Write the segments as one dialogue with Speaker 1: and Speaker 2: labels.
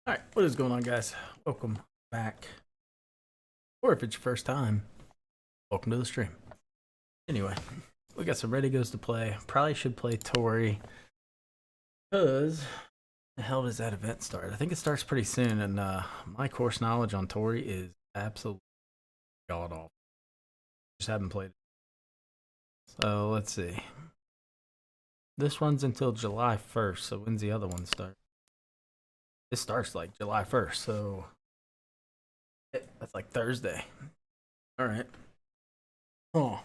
Speaker 1: Alright, what is going on, guys? Welcome back. Or if it's your first time, welcome to the stream. Anyway, we got some ready goes to play. Probably should play Tori. Because the hell does that event start? I think it starts pretty soon, and my course knowledge on Tori is absolutely god awful. Just haven't played it. So let's see. This runs until July 1st, so when's the other one start? This starts like July 1st, so that's like Thursday. Alright. Oh.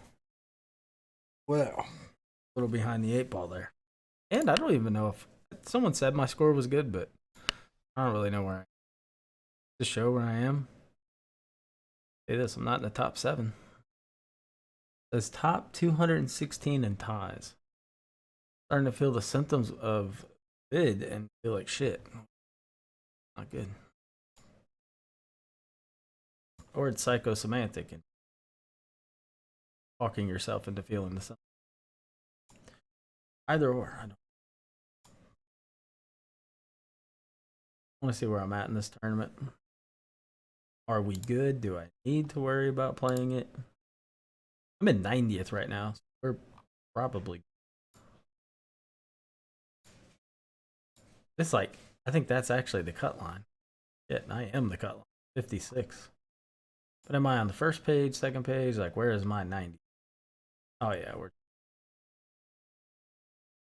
Speaker 1: Well, a little behind the eight ball there. And I don't even know if someone said my score was good, but I don't really know where I am. To show where I am. Say this, I'm not in the top 7. It says top 216 in ties. Starting to feel the symptoms of vid and feel like shit. Not good. Or it's psychosemantic and talking yourself into feeling the symptoms. Either or. I don't want to see where I'm at in this tournament. Are we good? Do I need to worry about playing it? I'm in 90th right now, so we're probably. It's like, I think that's actually the cut line. Shit, I am the cut line. 56. But am I on the first page, second page? Like, where is my 90? Oh, yeah,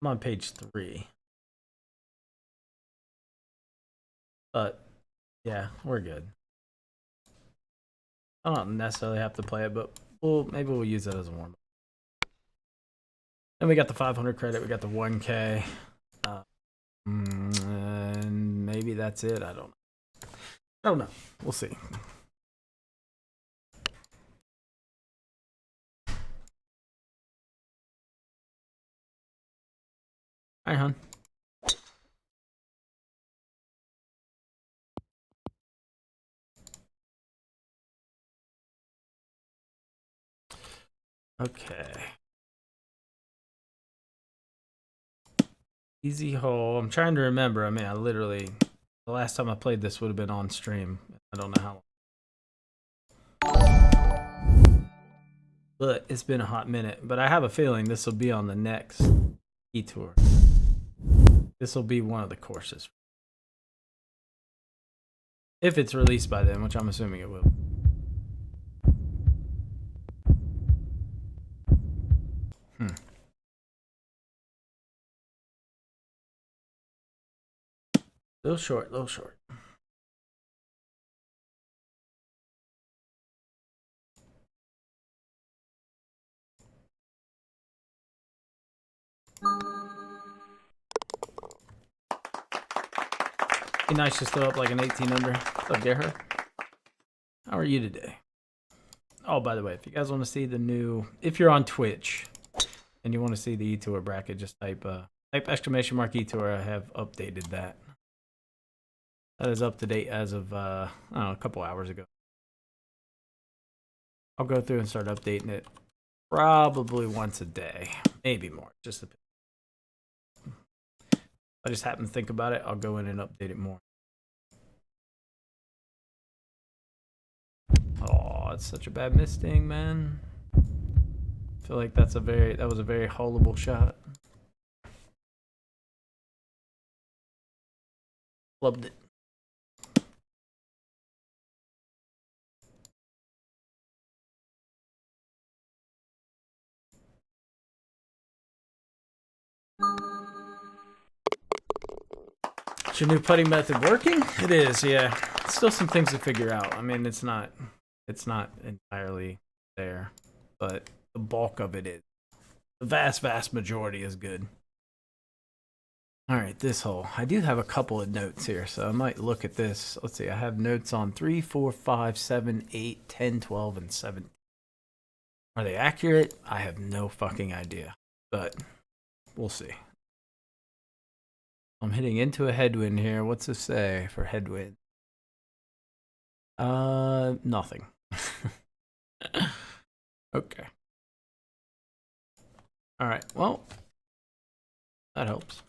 Speaker 1: I'm on page 3. But, yeah, we're good. I don't necessarily have to play it, but maybe we'll use it as a warm-up. Then we got the 500 credit. We got the 1K. And maybe that's it. I don't know. We'll see. Hi, hon. Okay. Easy hole. I'm trying to remember. I mean, the last time I played this would have been on stream. I don't know how long. But it's been a hot minute. But I have a feeling this will be on the next e-tour. This will be one of the courses. If it's released by then, which I'm assuming it will. Little short, little short. Be nice just throw up like an 18 under. What's up, Gerhard? How are you today? Oh, by the way, if you guys want to see the new, if you're on Twitch and you want to see the e-tour bracket, just type exclamation mark e-tour. I have updated that. That is up to date as of I don't know, a couple hours ago. I'll go through and start updating it probably once a day, maybe more. Just a bit. If I just happen to think about it, I'll go in and update it more. Oh, it's such a bad misting, man. I feel like that was a very holeable shot. Loved it. Is your new putting method working? It is, yeah. Still some things to figure out. I mean, it's not entirely there, but the bulk of it is. The vast majority is good. All right, this hole. I do have a couple of notes here, so I might look at this. Let's see. I have notes on 3, 4, 5, 7, 8, 10, 12, and 17. Are they accurate? I have no fucking idea, but we'll see. I'm hitting into a headwind here. What's this say for headwind? Nothing. Okay. All right. Well, that helps.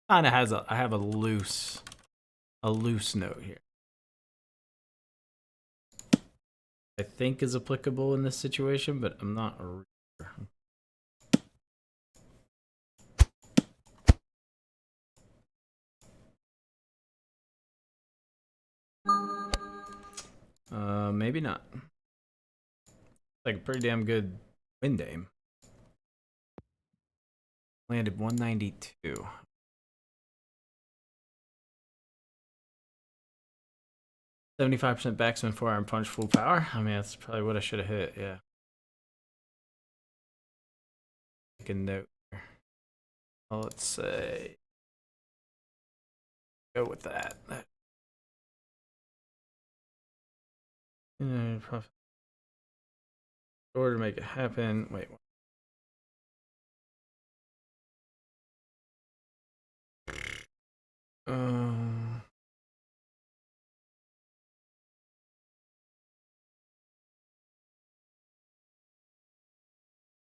Speaker 1: kind of has I have a loose note here. I think is applicable in this situation, but I'm not sure. Maybe not. Like a pretty damn good wind aim. Landed 192. 75% backswing, 4-iron punch, full power. I mean, that's probably what I should have hit. Yeah. Take a note. Well, let's say go with that. In order to make it happen. Wait. All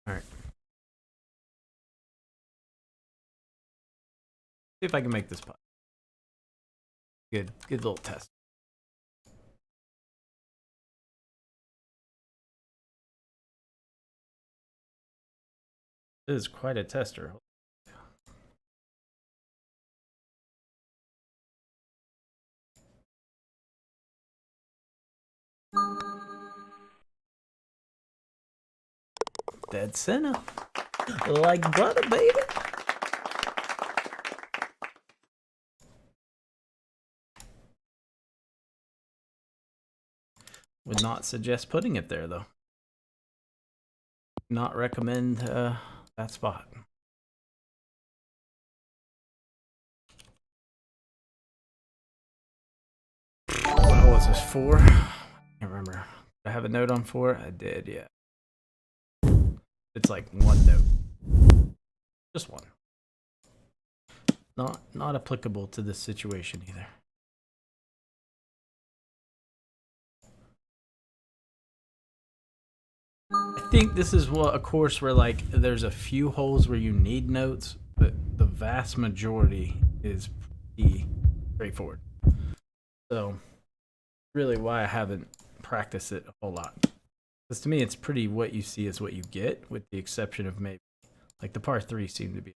Speaker 1: right. See if I can make this putt. Good little test. This is quite a tester. Dead center. Like butter, baby. Would not suggest putting it there, though. Not recommend that spot. What was this, 4? I can't remember. Did I have a note on 4? I did, yeah. It's like one note. Just one. Not applicable to this situation either. I think this is a course where like there's a few holes where you need notes, but the vast majority is pretty straightforward. So really why I haven't practiced it a whole lot. Because to me it's pretty what you see is what you get, with the exception of maybe like the par 3 seem to be.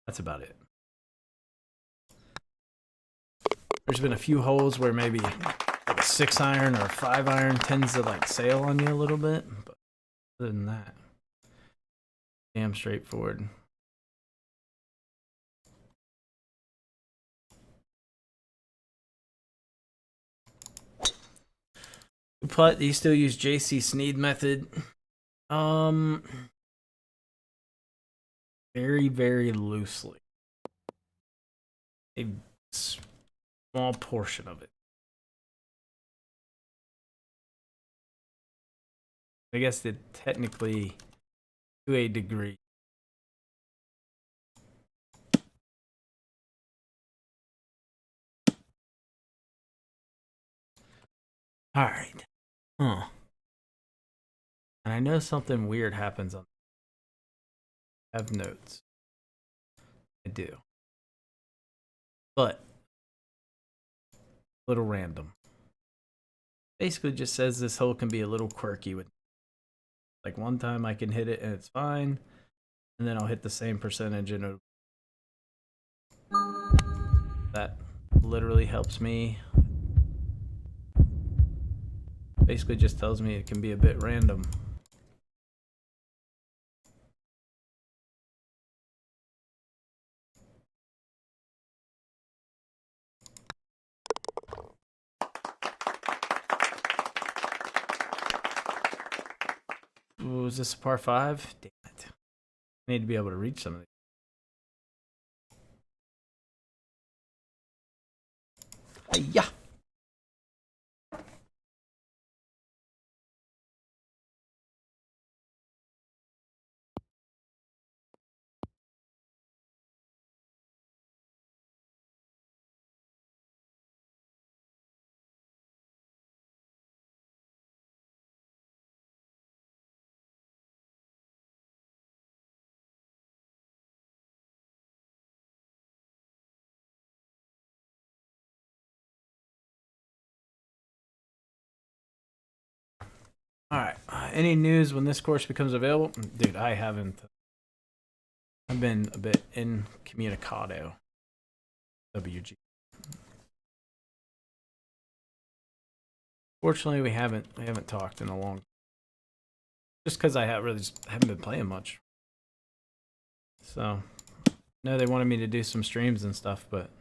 Speaker 1: That's about it. There's been a few holes where maybe like a 6-iron or a 5-iron tends to like sail on you a little bit, but other than that, damn straightforward. Putt, do you still use JC Sneed method? Very, very loosely. A small portion of it. I guess that technically, to a degree. All right. Huh. And I know something weird happens on. I have notes. I do. But a little random. Basically just says this hole can be a little quirky with like one time I can hit it and it's fine, and then I'll hit the same percentage and that literally helps me. Basically just tells me it can be a bit random. Ooh, is this a par 5? Damn it. I need to be able to reach some of these. Yeah. All right. Any news when this course becomes available? Dude, I haven't. I've been a bit incommunicado. WG. Fortunately, we haven't talked in a long. Just because I haven't been playing much. So, no, they wanted me to do some streams and stuff, but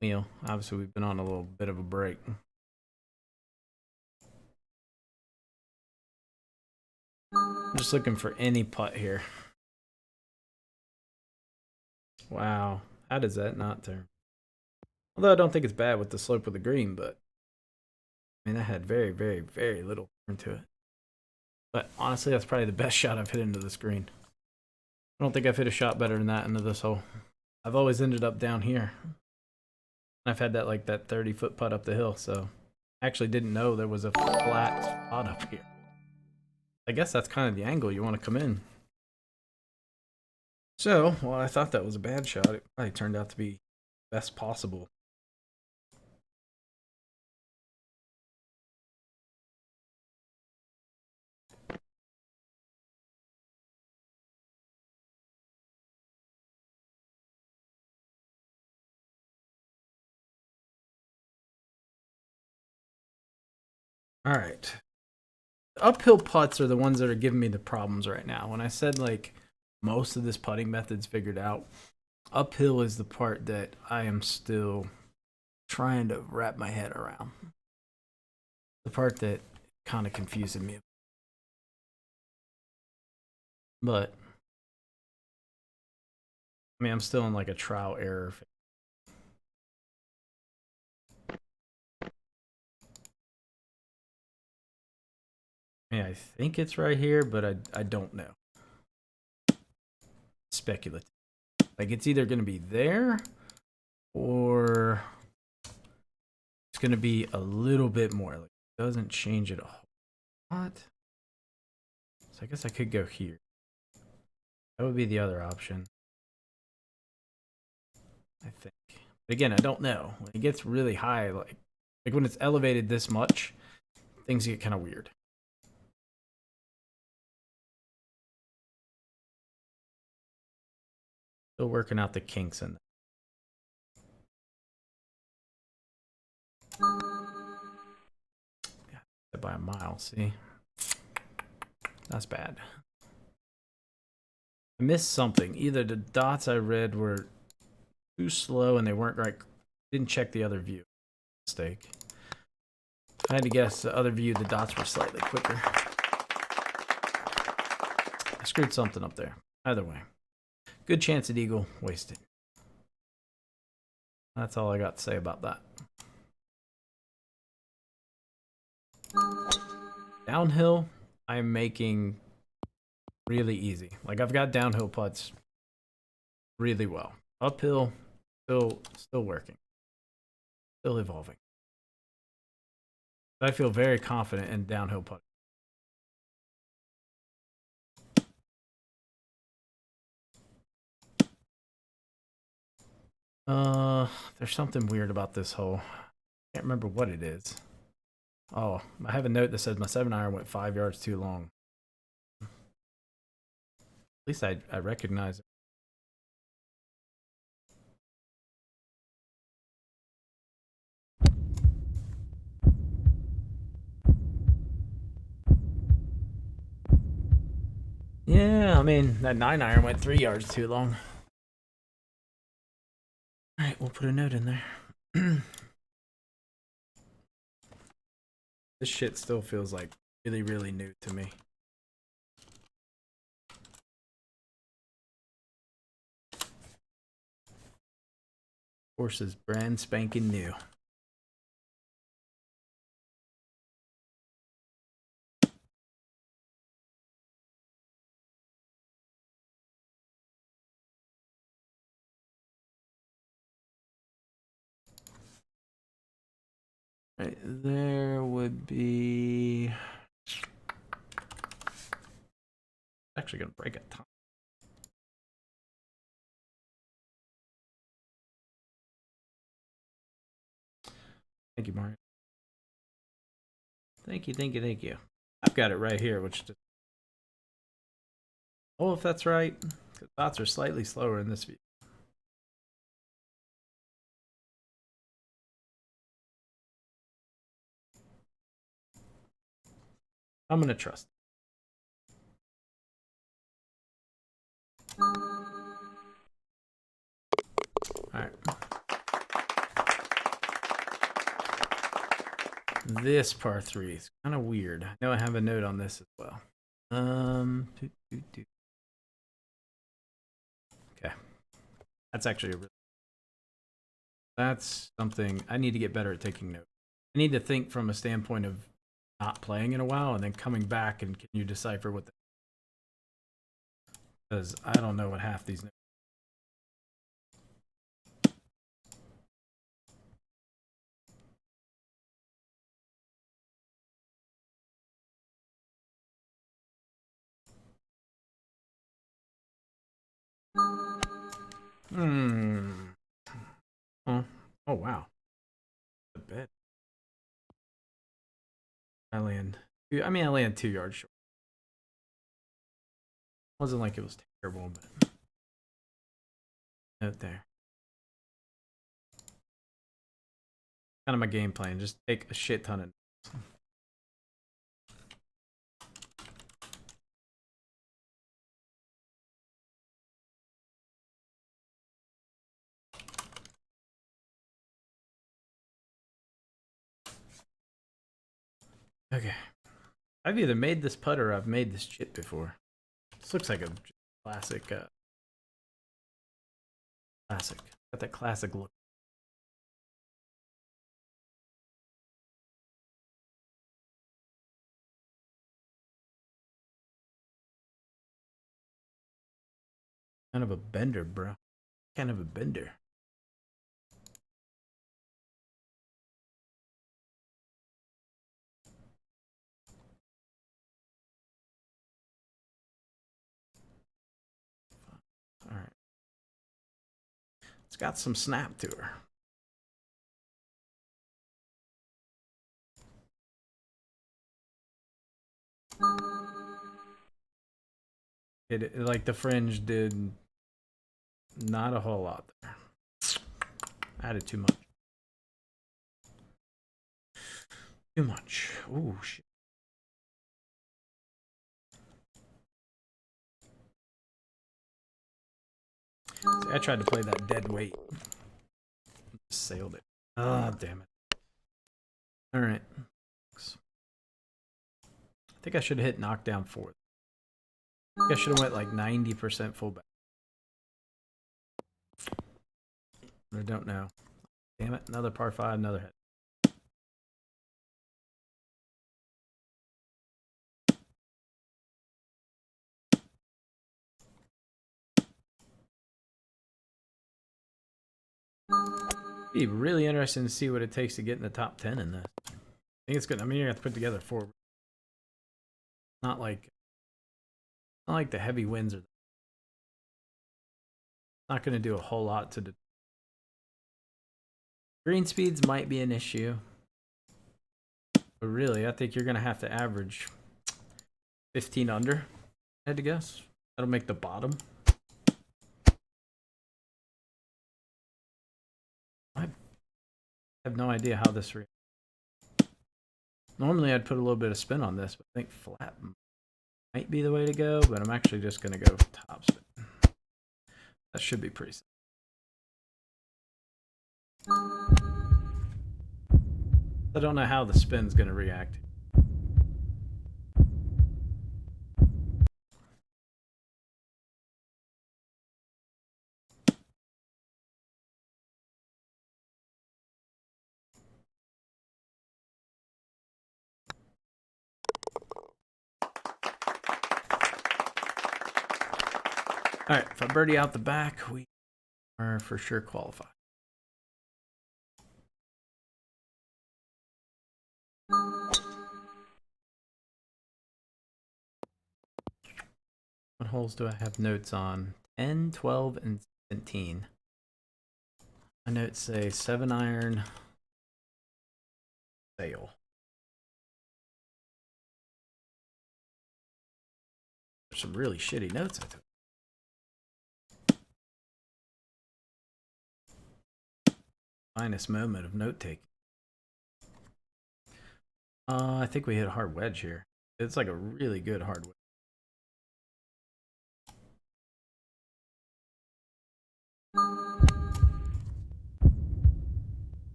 Speaker 1: you know, obviously we've been on a little bit of a break. I'm just looking for any putt here. Wow, how does that not turn? Although I don't think it's bad with the slope of the green, but I mean that had very, very, very little turn to it. But honestly, that's probably the best shot I've hit into this green. I don't think I've hit a shot better than that into this hole. I've always ended up down here. I've had that 30-foot putt up the hill, so I actually didn't know there was a flat spot up here. I guess that's kind of the angle you want to come in. So, well, I thought that was a bad shot. It probably turned out to be best possible. All right. Uphill putts are the ones that are giving me the problems right now. When I said most of this putting method's figured out, uphill is the part that I am still trying to wrap my head around. The part that kind of confusing me. But I mean, I'm still in a trial error phase. I mean, I think it's right here, but I don't know. Speculative. It's either going to be there or it's going to be a little bit more. It doesn't change it a whole lot. So I guess I could go here. That would be the other option, I think. But again, I don't know. When it gets really high, like when it's elevated this much, things get kind of weird. Still working out the kinks in that. Yeah, by a mile, see? That's bad. I missed something. Either the dots I read were too slow and they weren't right. Didn't check the other view. Mistake. I had to guess the other view, the dots were slightly quicker. I screwed something up there. Either way. Good chance at eagle. Wasted. That's all I got to say about that. Downhill, I'm making really easy. I've got downhill putts really well. Uphill, still working. Still evolving. I feel very confident in downhill putting. There's something weird about this hole. Can't remember what it is. Oh, I have a note that says my 7-iron went 5 yards too long. At least I recognize it. Yeah, I mean, that 9-iron went 3 yards too long. Alright, we'll put a note in there. This shit still feels really, really new to me. Course is brand spanking new. Right there would be actually gonna break a ton. Thank you, Mario. Thank you. I've got it right here, which just... Oh, if that's right. The dots are slightly slower in this view. I'm going to trust. Alright. This par 3 is kind of weird. I know I have a note on this as well. Okay. That's actually a really... That's something I need to get better at taking notes. I need to think from a standpoint of not playing in a while and then coming back and can you decipher what the... Because I don't know what half these notes... Oh wow. A bit. I land 2 yards short. Wasn't like it was terrible, but out there. Kind of my game plan. Just take a shit ton of notes. Okay. I've either made this putter or I've made this chip before. This looks like a classic. Classic. Got that classic look. Kind of a bender, bro. Kind of a bender. All right. It's got some snap to her. It like the fringe did not a whole lot there. Added too much. Too much. Ooh, shit. See, I tried to play that dead weight. Sailed it. Oh, damn it. All right. I think I should have hit knockdown 4. I think I should have went like 90% fullback. I don't know. Damn it. Another par 5, another hit. Be really interesting to see what it takes to get in the top 10 in this. I think it's good. I mean, you're gonna have to put together 4. Not like the heavy winds are not gonna do a whole lot to green speeds might be an issue. But really, I think you're gonna have to average 15 under. I had to guess. That'll make the bottom. I have no idea how this reacts. Normally I'd put a little bit of spin on this, but I think flat might be the way to go, but I'm actually just going to go top spin. That should be pretty simple. I don't know how the spin's going to react. All right, if I birdie out the back, we are for sure qualified. What holes do I have notes on? 10, 12, and 17. My notes say 7 iron, sail. some really shitty notes I took. Finest moment of note taking. I think we hit a hard wedge here. It's like a really good hard wedge.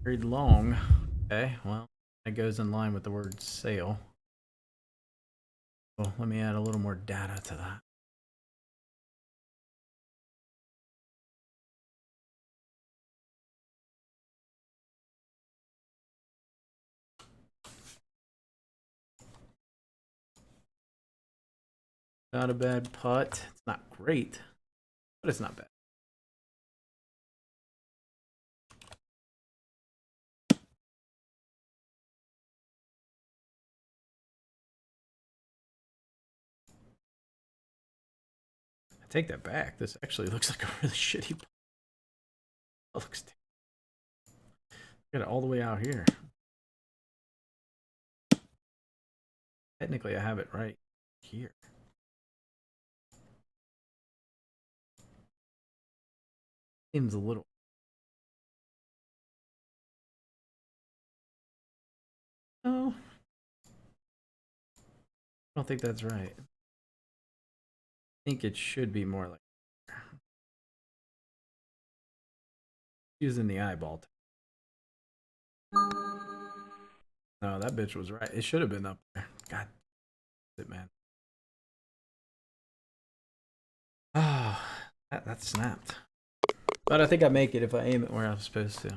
Speaker 1: Very long. Okay, well, it goes in line with the word sail. Well, let me add a little more data to that. Not a bad putt. It's not great, but it's not bad. I take that back. This actually looks like a really shitty putt. That looks terrible. Get it all the way out here. Technically, I have it right here. Seems a little. No. I don't think that's right. I think it should be more like using the eyeball. No, that bitch was right. It should have been up there. God it, man. Oh, that snapped. But I think I make it if I aim it where I'm supposed to.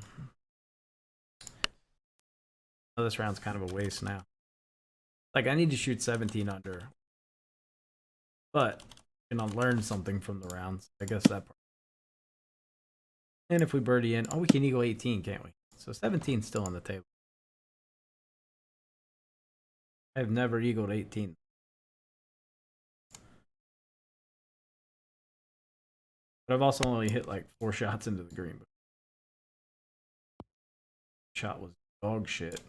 Speaker 1: Oh, this round's kind of a waste now. Like, I need to shoot 17 under. But, you know, learn something from the rounds. I guess that part. And if we birdie in, oh, we can eagle 18, can't we? So 17's still on the table. I've never eagled 18. But I've also only hit like 4 shots into the green. Shot was dog shit.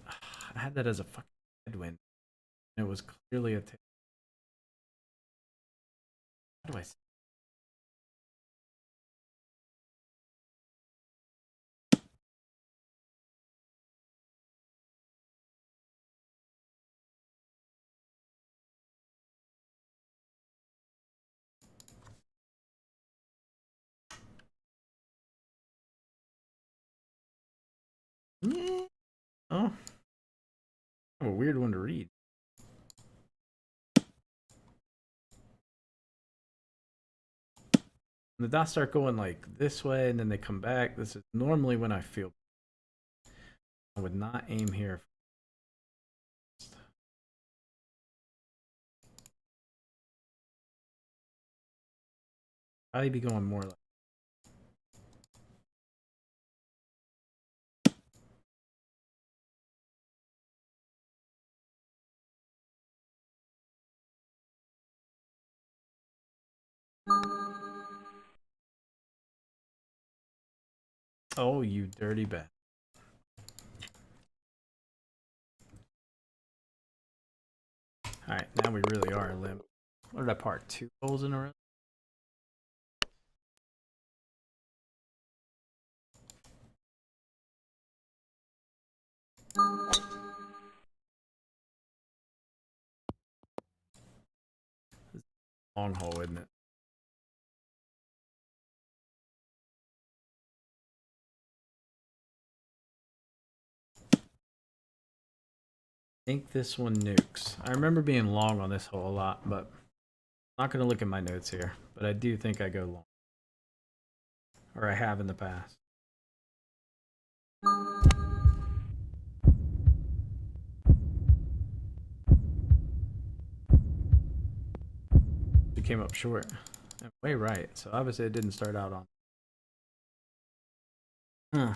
Speaker 1: I had that as a fucking headwind. It was clearly a. How do I say? Yeah. Oh. A weird one to read. The dots start going like this way and then they come back. This is normally when I feel. I would not aim here. I'd be going more like. Oh, you dirty bat. Alright, now we really are a limb. What did I part? 2 holes in a row? Long hole, isn't it? I think this one nukes. I remember being long on this hole a lot, but I'm not going to look at my notes here. But I do think I go long. Or I have in the past. It came up short. Way right. So obviously it didn't start out on. Huh.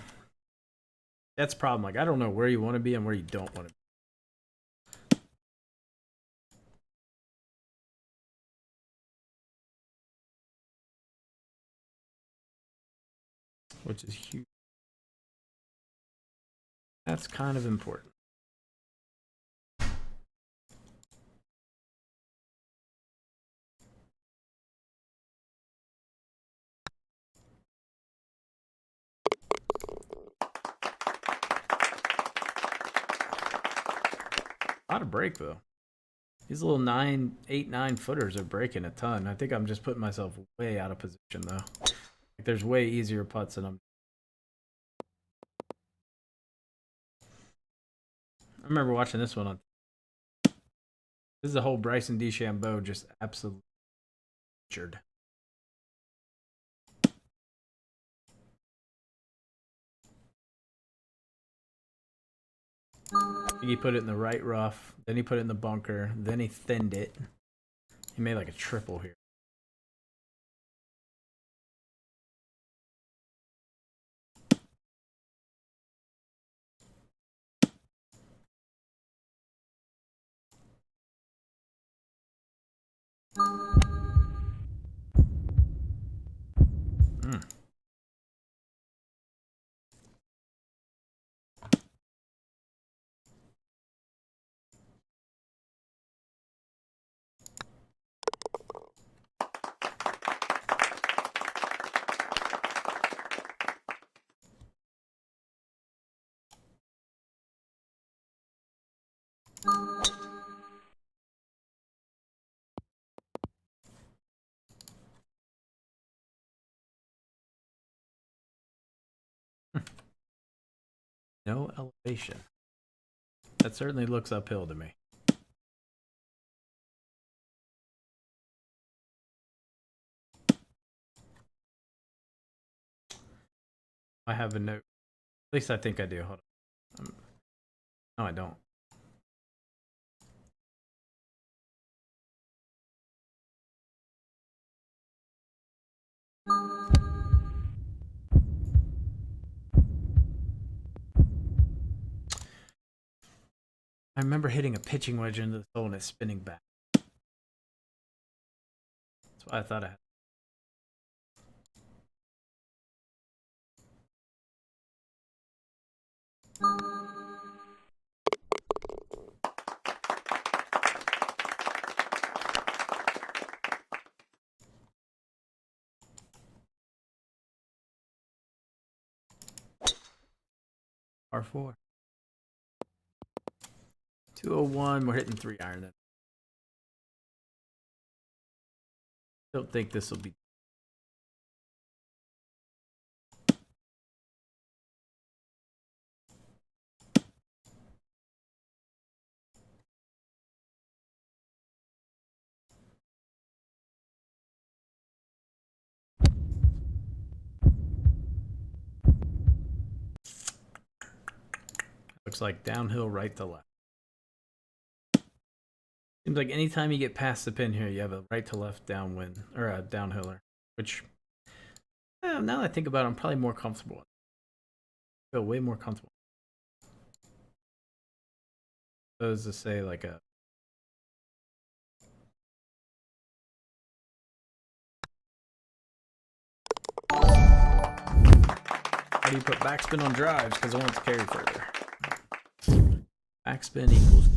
Speaker 1: That's a problem. Like, I don't know where you want to be and where you don't want to be. Which is huge. That's kind of important. lot of break though. These little 8, 9 footers are breaking a ton. I think I'm just putting myself way out of position though. Like there's way easier putts than I'm. I remember watching this one on. This is a whole Bryson DeChambeau just absolutely butchered. He put it in the right rough, then he put it in the bunker, then he thinned it. He made like a triple here. No elevation. That certainly looks uphill to me. I have a note. At least I think I do. Hold on. No, I don't. I remember hitting a pitching wedge into the hole and it's spinning back. That's why I thought I had. R4. 201. We're hitting 3-iron then. Don't think this will be. Looks like downhill right to left. Seems like anytime you get past the pin here, you have a right to left downwind or a downhiller, which now that I think about it, I'm probably more comfortable. I feel way more comfortable. Supposed to say like a. How do you put backspin on drives? Because I want it to carry further. Backspin equals.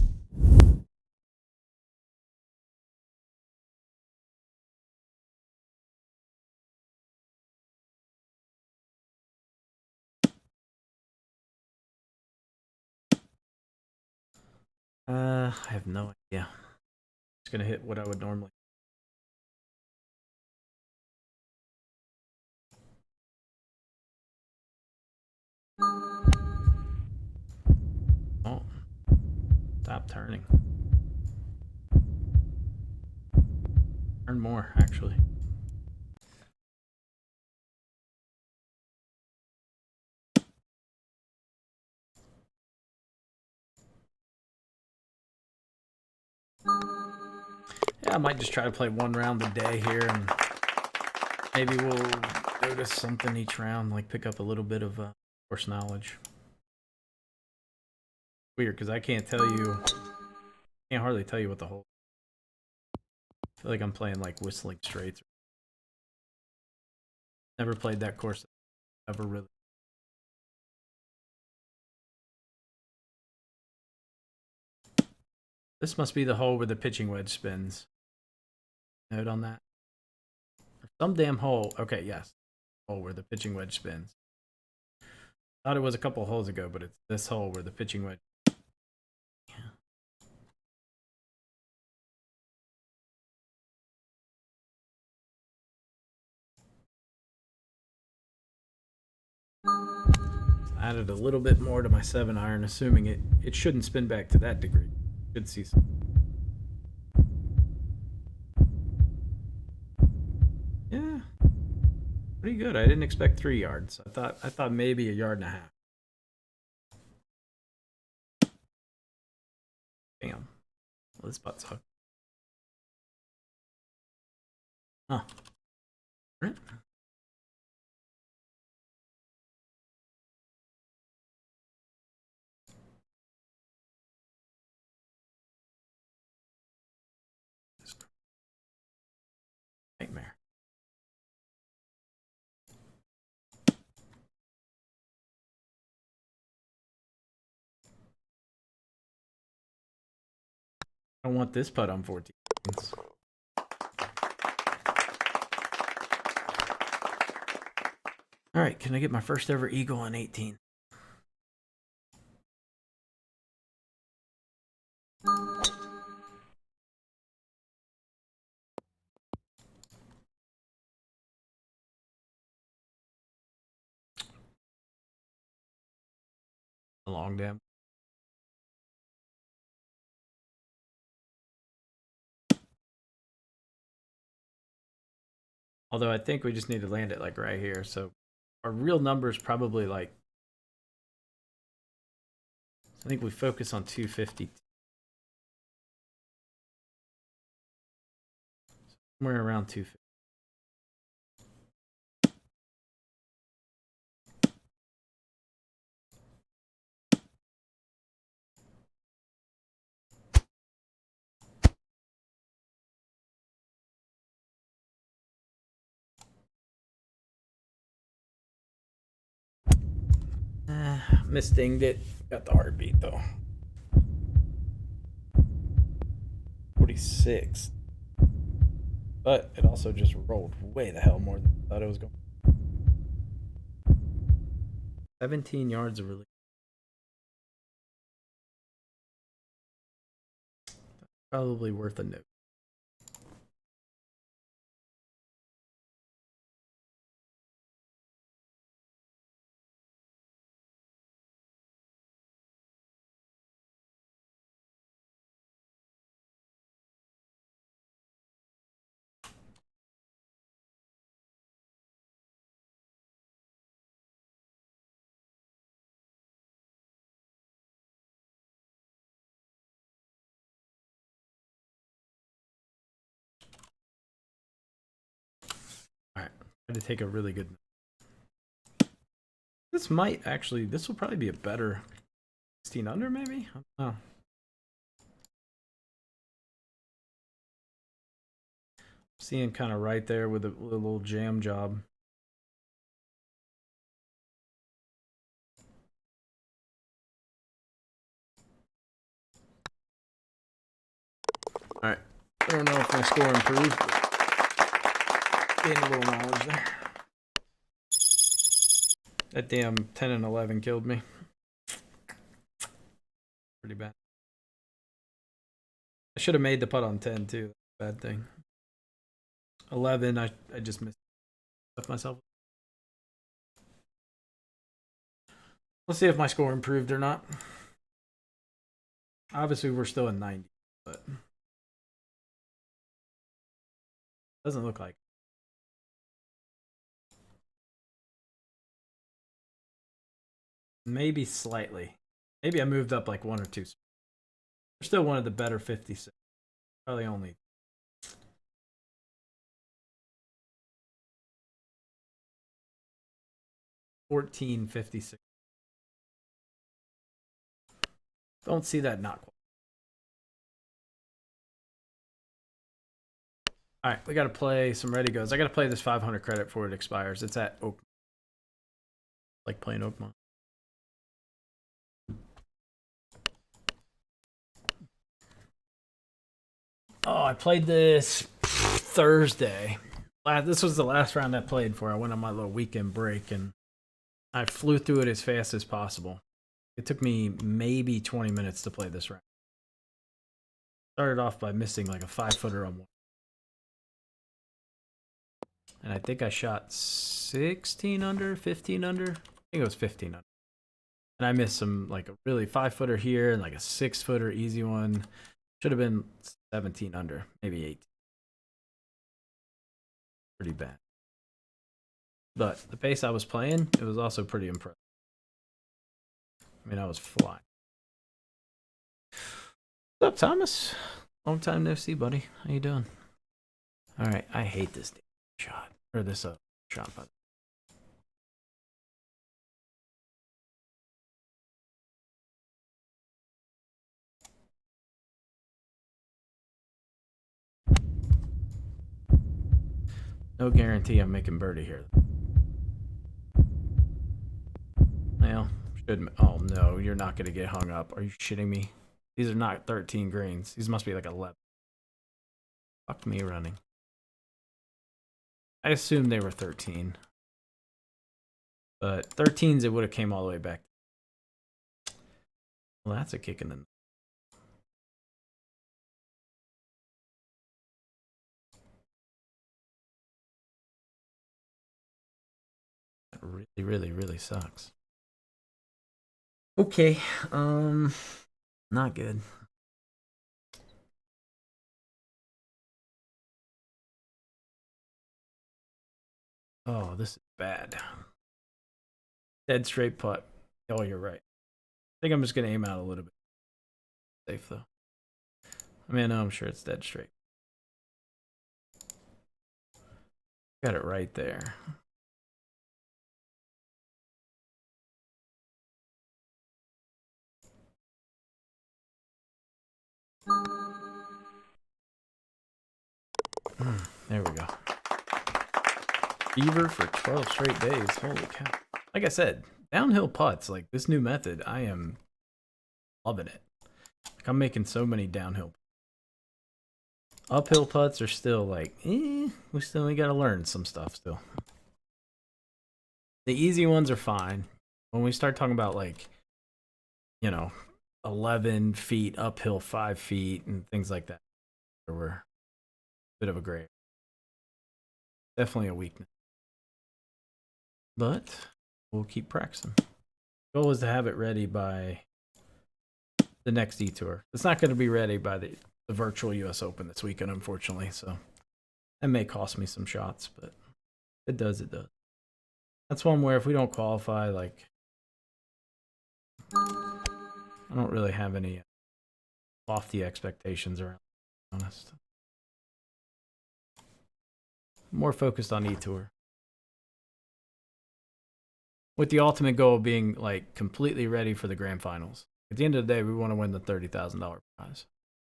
Speaker 1: I have no idea. Just gonna hit what I would normally. Oh, stop turning. Turn more, actually. Yeah, I might just try to play one round a day here, and maybe we'll notice something each round, like pick up a little bit of course knowledge. Weird, because I can't hardly tell you what the whole. I feel like I'm playing like Whistling Straits. Never played that course ever really. This must be the hole where the pitching wedge spins. Note on that. Some damn hole. Okay, yes. Hole where the pitching wedge spins. Thought it was a couple holes ago, but it's this hole where the pitching wedge. added a little bit more to my 7-iron, assuming it shouldn't spin back to that degree. Should see some. Yeah, pretty good. I didn't expect 3 yards. I thought maybe 1.5 yards. Damn. Well, this butt sucks. Huh. Right. Nightmare. I don't want this putt on 14. All right, can I get my first ever eagle on 18? A long damn. Although I think we just need to land it like right here. So our real number is probably like, I think we focus on 250. Somewhere around 250. Misdinged it. Got the heartbeat though. 46. But it also just rolled way the hell more than I thought it was going. 17 yards of relief. Probably worth a note. All right, I had to take a really good. This might actually. This will probably be a better 16 under, maybe. I don't know. Seeing kind of right there with a little jam job. All right. I don't know if my score improved, but gained a little knowledge there. That damn 10 and 11 killed me. Pretty bad. I should have made the putt on 10 too. Bad thing. 11, I just missed myself. Let's see if my score improved or not. Obviously, we're still in 90, but doesn't look like. Maybe slightly. Maybe I moved up like 1 or 2. We're still one of the better 56. Probably only. $14.56. Don't see that not quite. All right, we got to play some ready goes. I got to play this 500 credit before it expires. It's at Oak. Like playing Oakmont. Oh, I played this Thursday. This was the last round I played for. I went on my little weekend break and I flew through it as fast as possible. It took me maybe 20 minutes to play this round. Started off by missing like a 5-footer on one. And I think I shot 16 under, 15 under. I think it was 15 under. And I missed some, like a really 5-footer here and like a 6-footer easy one. Should have been 17 under, maybe 18. Pretty bad. But the pace I was playing, it was also pretty impressive. I mean, I was flying. What's up, Thomas? Long time no see, buddy. How you doing? All right, I hate this shot. Or this shot, by the way. No guarantee I'm making birdie here. Well, should. Oh no, you're not gonna get hung up. Are you shitting me? These are not 13 greens. These must be like 11. Fuck me running. I assumed they were 13. But 13s, it would have came all the way back. Well, that's a kick in the... That really sucks. Okay, not good. Oh, this is bad. Dead straight putt. Oh, you're right. I think I'm just gonna aim out a little bit. Safe though. I mean, no, I'm sure it's dead straight. Got it right there. There we go. Beaver for 12 straight days. Holy cow. Like I said, downhill putts, like this new method, I am loving it. Like I'm making so many downhill. Uphill putts are still like, we still got to learn some stuff still. The easy ones are fine. When we start talking about like, you know, 11 feet uphill, 5 feet, and things like that, we're a bit of a gray. Definitely a weakness. But we'll keep practicing. Goal is to have it ready by the next E-Tour. It's not going to be ready by the virtual US Open this weekend, unfortunately. So that may cost me some shots, but if it does, it does. That's one where if we don't qualify, like, I don't really have any lofty expectations around, to be honest. More focused on E-Tour. With the ultimate goal being like completely ready for the grand finals. At the end of the day, we want to win the $30,000 prize.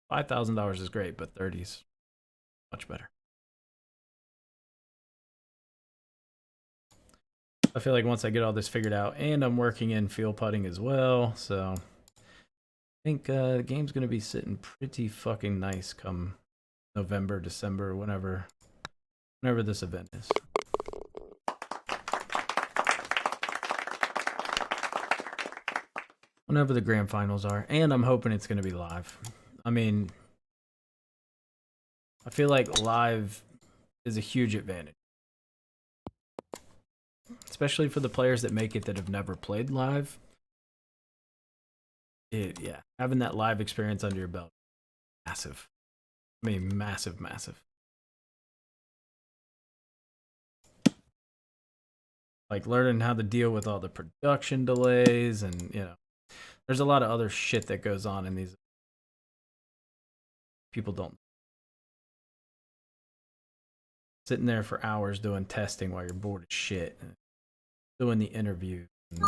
Speaker 1: $5,000 is great, but 30's much better. I feel like once I get all this figured out, and I'm working in field putting as well, so I think the game's going to be sitting pretty fucking nice come November, December, whenever this event is. Whenever the grand finals are, and I'm hoping it's going to be live. I mean, I feel like live is a huge advantage, especially for the players that make it that have never played live. Yeah, having that live experience under your belt, massive. I mean, massive. Like learning how to deal with all the production delays, and there's a lot of other shit that goes on in these. People don't. Sitting there for hours doing testing while you're bored as shit, and doing the interview, and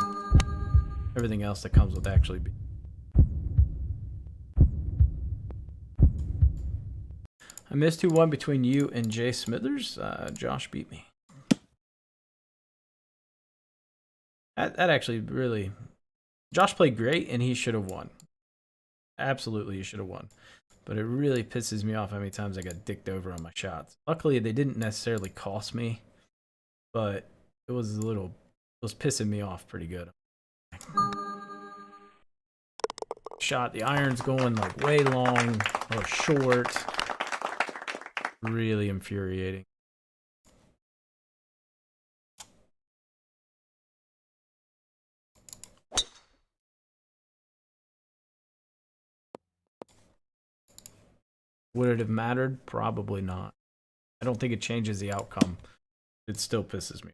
Speaker 1: everything else that comes with actually being. I missed 2-1 between you and Jay Smithers. Josh beat me. That actually really... Josh played great, and he should have won. Absolutely, he should have won. But it really pisses me off how many times I got dicked over on my shots. Luckily, they didn't necessarily cost me, but it was pissing me off pretty good. Shot, the iron's going like way long or short. Really infuriating. Would it have mattered? Probably not. I don't think it changes the outcome. It still pisses me.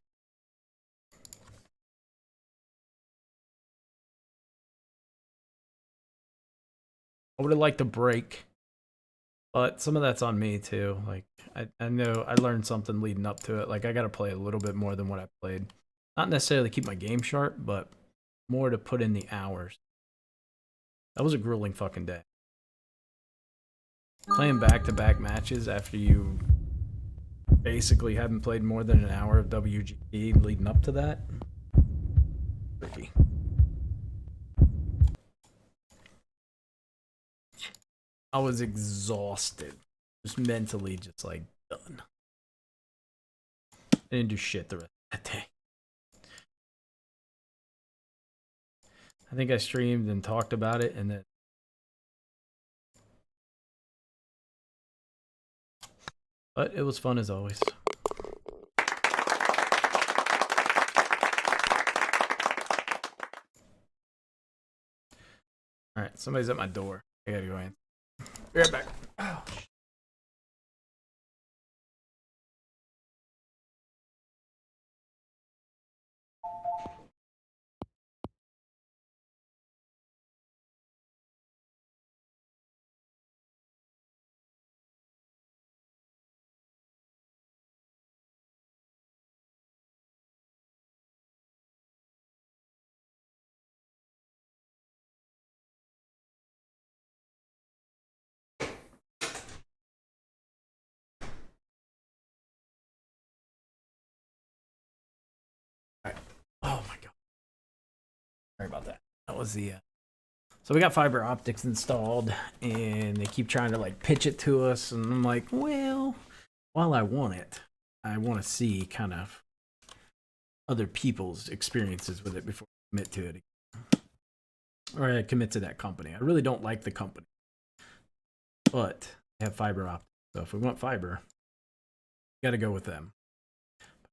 Speaker 1: I would have liked a break, but some of that's on me too. Like I know I learned something leading up to it. Like I got to play a little bit more than what I played. Not necessarily keep my game sharp, but more to put in the hours. That was a grueling fucking day. Playing back-to-back matches after you basically haven't played more than an hour of WGP leading up to that. Tricky. I was exhausted. Just mentally just like done. I didn't do shit the rest of that day. I think I streamed and talked about it and then but it was fun as always. Alright, somebody's at my door. I gotta go in. Be right back. Oh, alright. Oh my god. Sorry about that. That was the so we got fiber optics installed and they keep trying to like pitch it to us and I'm like, well, while I want it, I want to see kind of other people's experiences with it before I commit to it. Or I commit to that company. I really don't like the company. But they have fiber optics. So if we want fiber, we gotta go with them.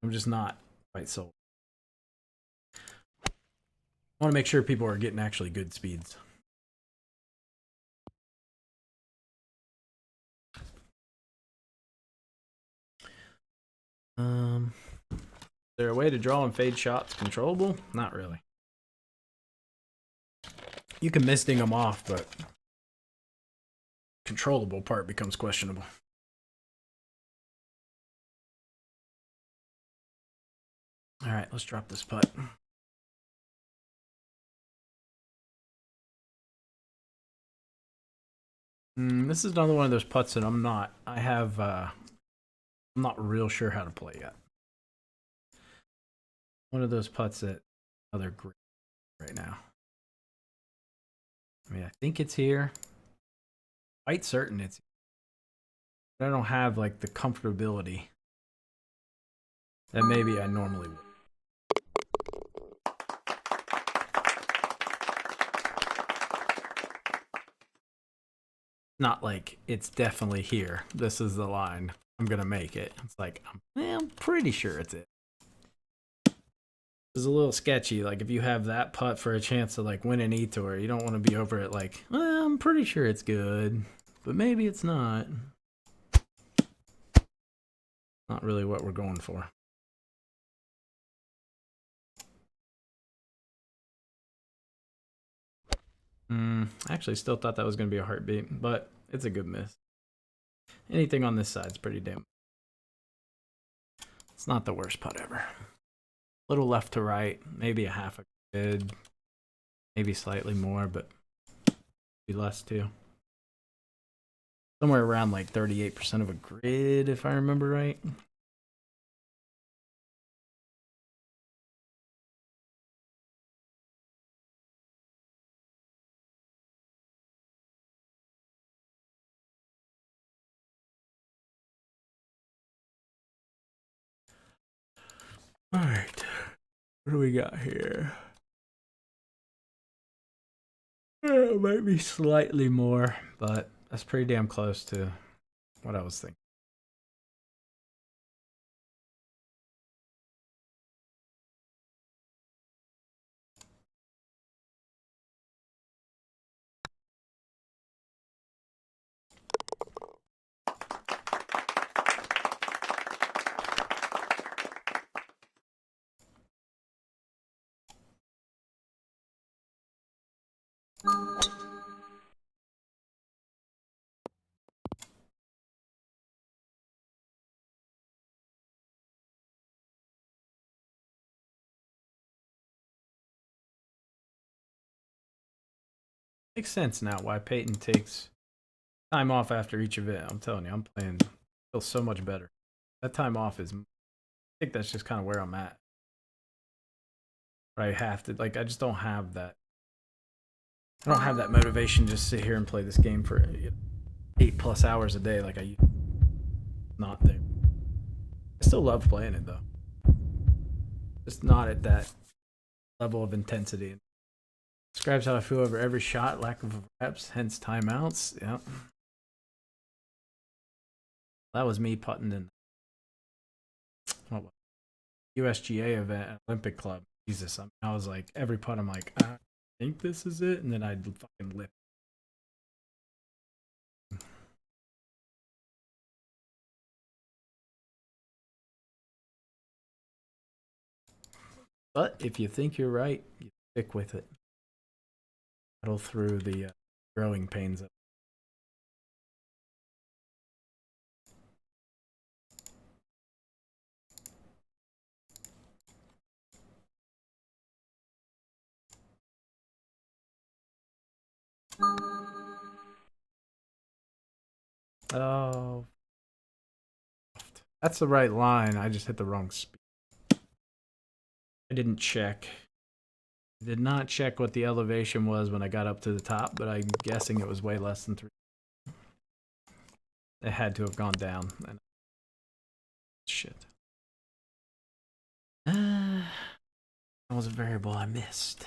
Speaker 1: I'm just not quite sold. I want to make sure people are getting actually good speeds. Is there a way to draw and fade shots controllable? Not really. You can misting them off, but controllable part becomes questionable. All right, let's drop this putt. This is another one of those putts that I'm not real sure how to play yet. One of those putts that they're great right now. I mean, I think it's here. Quite certain it's here. But I don't have like the comfortability that maybe I normally would. Not like it's definitely here. This is the line. I'm gonna make it. It's like I'm pretty sure it's it. It's a little sketchy. Like if you have that putt for a chance to like win an E-Tour, you don't want to be over it like, well, I'm pretty sure it's good, but maybe it's not. Not really what we're going for. Actually still thought that was going to be a heartbeat, but it's a good miss. Anything on this side's pretty damn. It's not the worst putt ever. Little left to right, maybe a half a grid, maybe slightly more, but be less too. Somewhere around like 38% of a grid, if I remember right. All right, what do we got here? It might be slightly more, but that's pretty damn close to what I was thinking. Makes sense now why Peyton takes time off after each event. I'm telling you, I'm playing, feels so much better. That time off is, I think that's just kind of where I'm at. But I have to, like, I just don't have that. I don't have that motivation to just sit here and play this game for 8+ hours a day like I used to. Not there. I still love playing it though. Just not at that level of intensity. Describes how I feel over every shot, lack of reps, hence timeouts. Yep. That was me putting in USGA event, Olympic Club. Jesus, I was like, every putt, I'm like, I think this is it, and then I'd fucking lift. But if you think you're right, you stick with it. Battle through the growing pains of it. Oh, that's the right line. I just hit the wrong speed. I didn't check. I did not check what the elevation was when I got up to the top, but I'm guessing it was way less than 3. It had to have gone down. Shit. That was a variable I missed.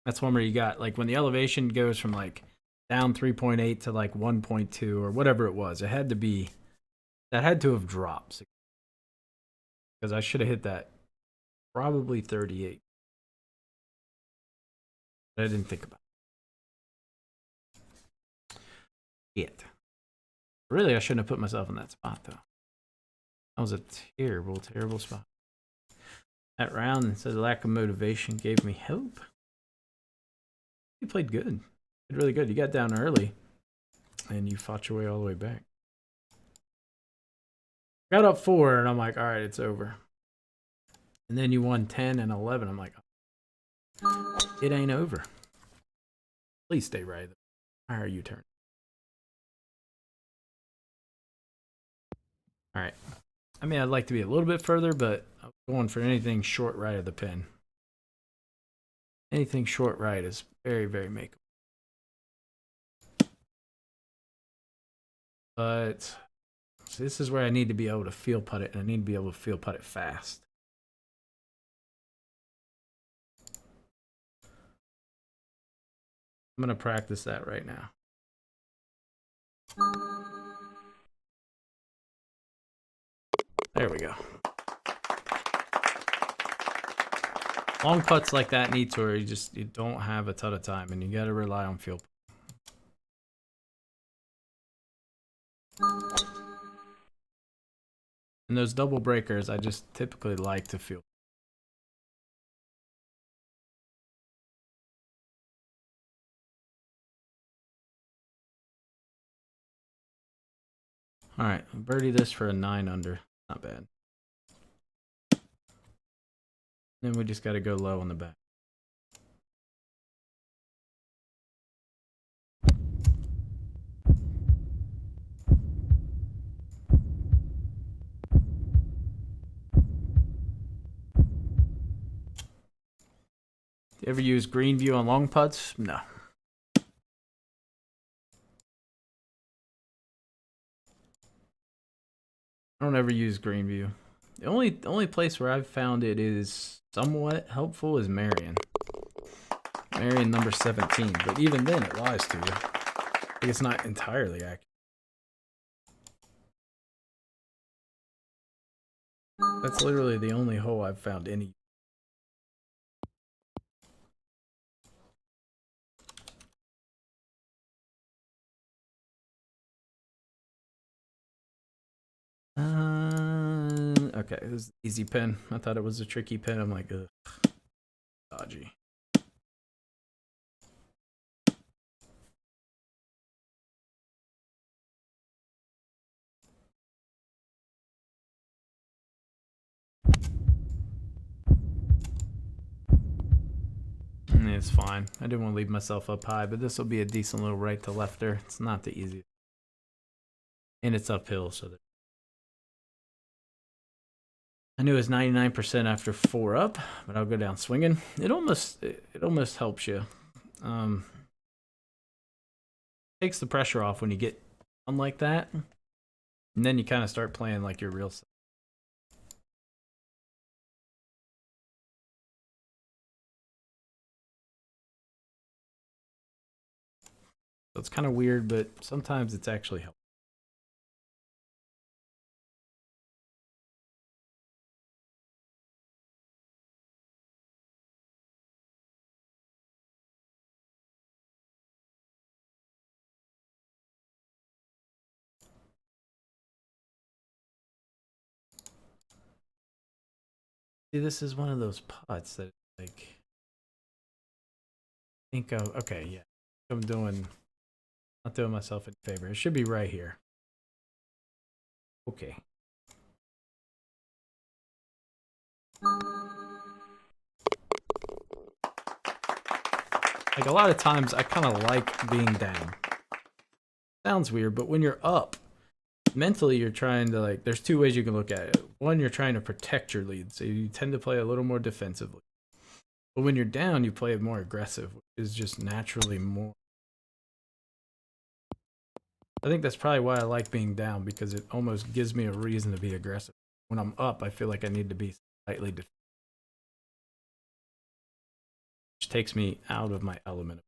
Speaker 1: That's one where you got, like, when the elevation goes from, like, down 3.8 to, like, 1.2 or whatever it was, it had to be, that had to have dropped. Because I should have hit that probably 38. But I didn't think about it. Really, I shouldn't have put myself in that spot, though. That was a terrible, terrible spot. That round, it says lack of motivation gave me hope. You played good. You played really good. You got down early, and you fought your way all the way back. Got up 4, and I'm like, all right, it's over. And then you won 10 and 11. I'm like, it ain't over. Please stay right. How are you turning? All right. I mean, I'd like to be a little bit further, but I'm going for anything short right of the pin. Anything short right is very, very makeable. But so this is where I need to be able to feel putt it, and I need to be able to feel putt it fast. I'm going to practice that right now. There we go. Long putts like that need to where you don't have a ton of time, and you got to rely on feel. And those double breakers, I just typically like to feel. All right, birdie this for a 9 under. Not bad. Then we just got to go low on the back. Do you ever use green view on long putts? No. I don't ever use green view. The only place where I've found it is somewhat helpful is Marion. Marion number 17, but even then it lies to you. I think it's not entirely accurate. That's literally the only hole I've found any. Okay, it was easy pin. I thought it was a tricky pin. I'm like, ugh, dodgy. mean, it's fine. I didn't want to leave myself up high, but this will be a decent little right to lefter. It's not the easiest. And it's uphill, so I knew it was 99% after 4 up, but I'll go down swinging. It almost helps you. Takes the pressure off when you get on like that, and then you kind of start playing like your real self. So it's kind of weird, but sometimes it's actually helpful. See, this is one of those putts that, like, think of, okay, yeah, I'm not doing myself any favor. It should be right here. Okay. Like, a lot of times I kind of like being down. Sounds weird, but when you're up, mentally you're trying to, like, there's 2 ways you can look at it. One, you're trying to protect your lead, so you tend to play a little more defensively. But when you're down, you play it more aggressive, which is just naturally more. I think that's probably why I like being down, because it almost gives me a reason to be aggressive. When I'm up, I feel like I need to be slightly defensive, which takes me out of my element.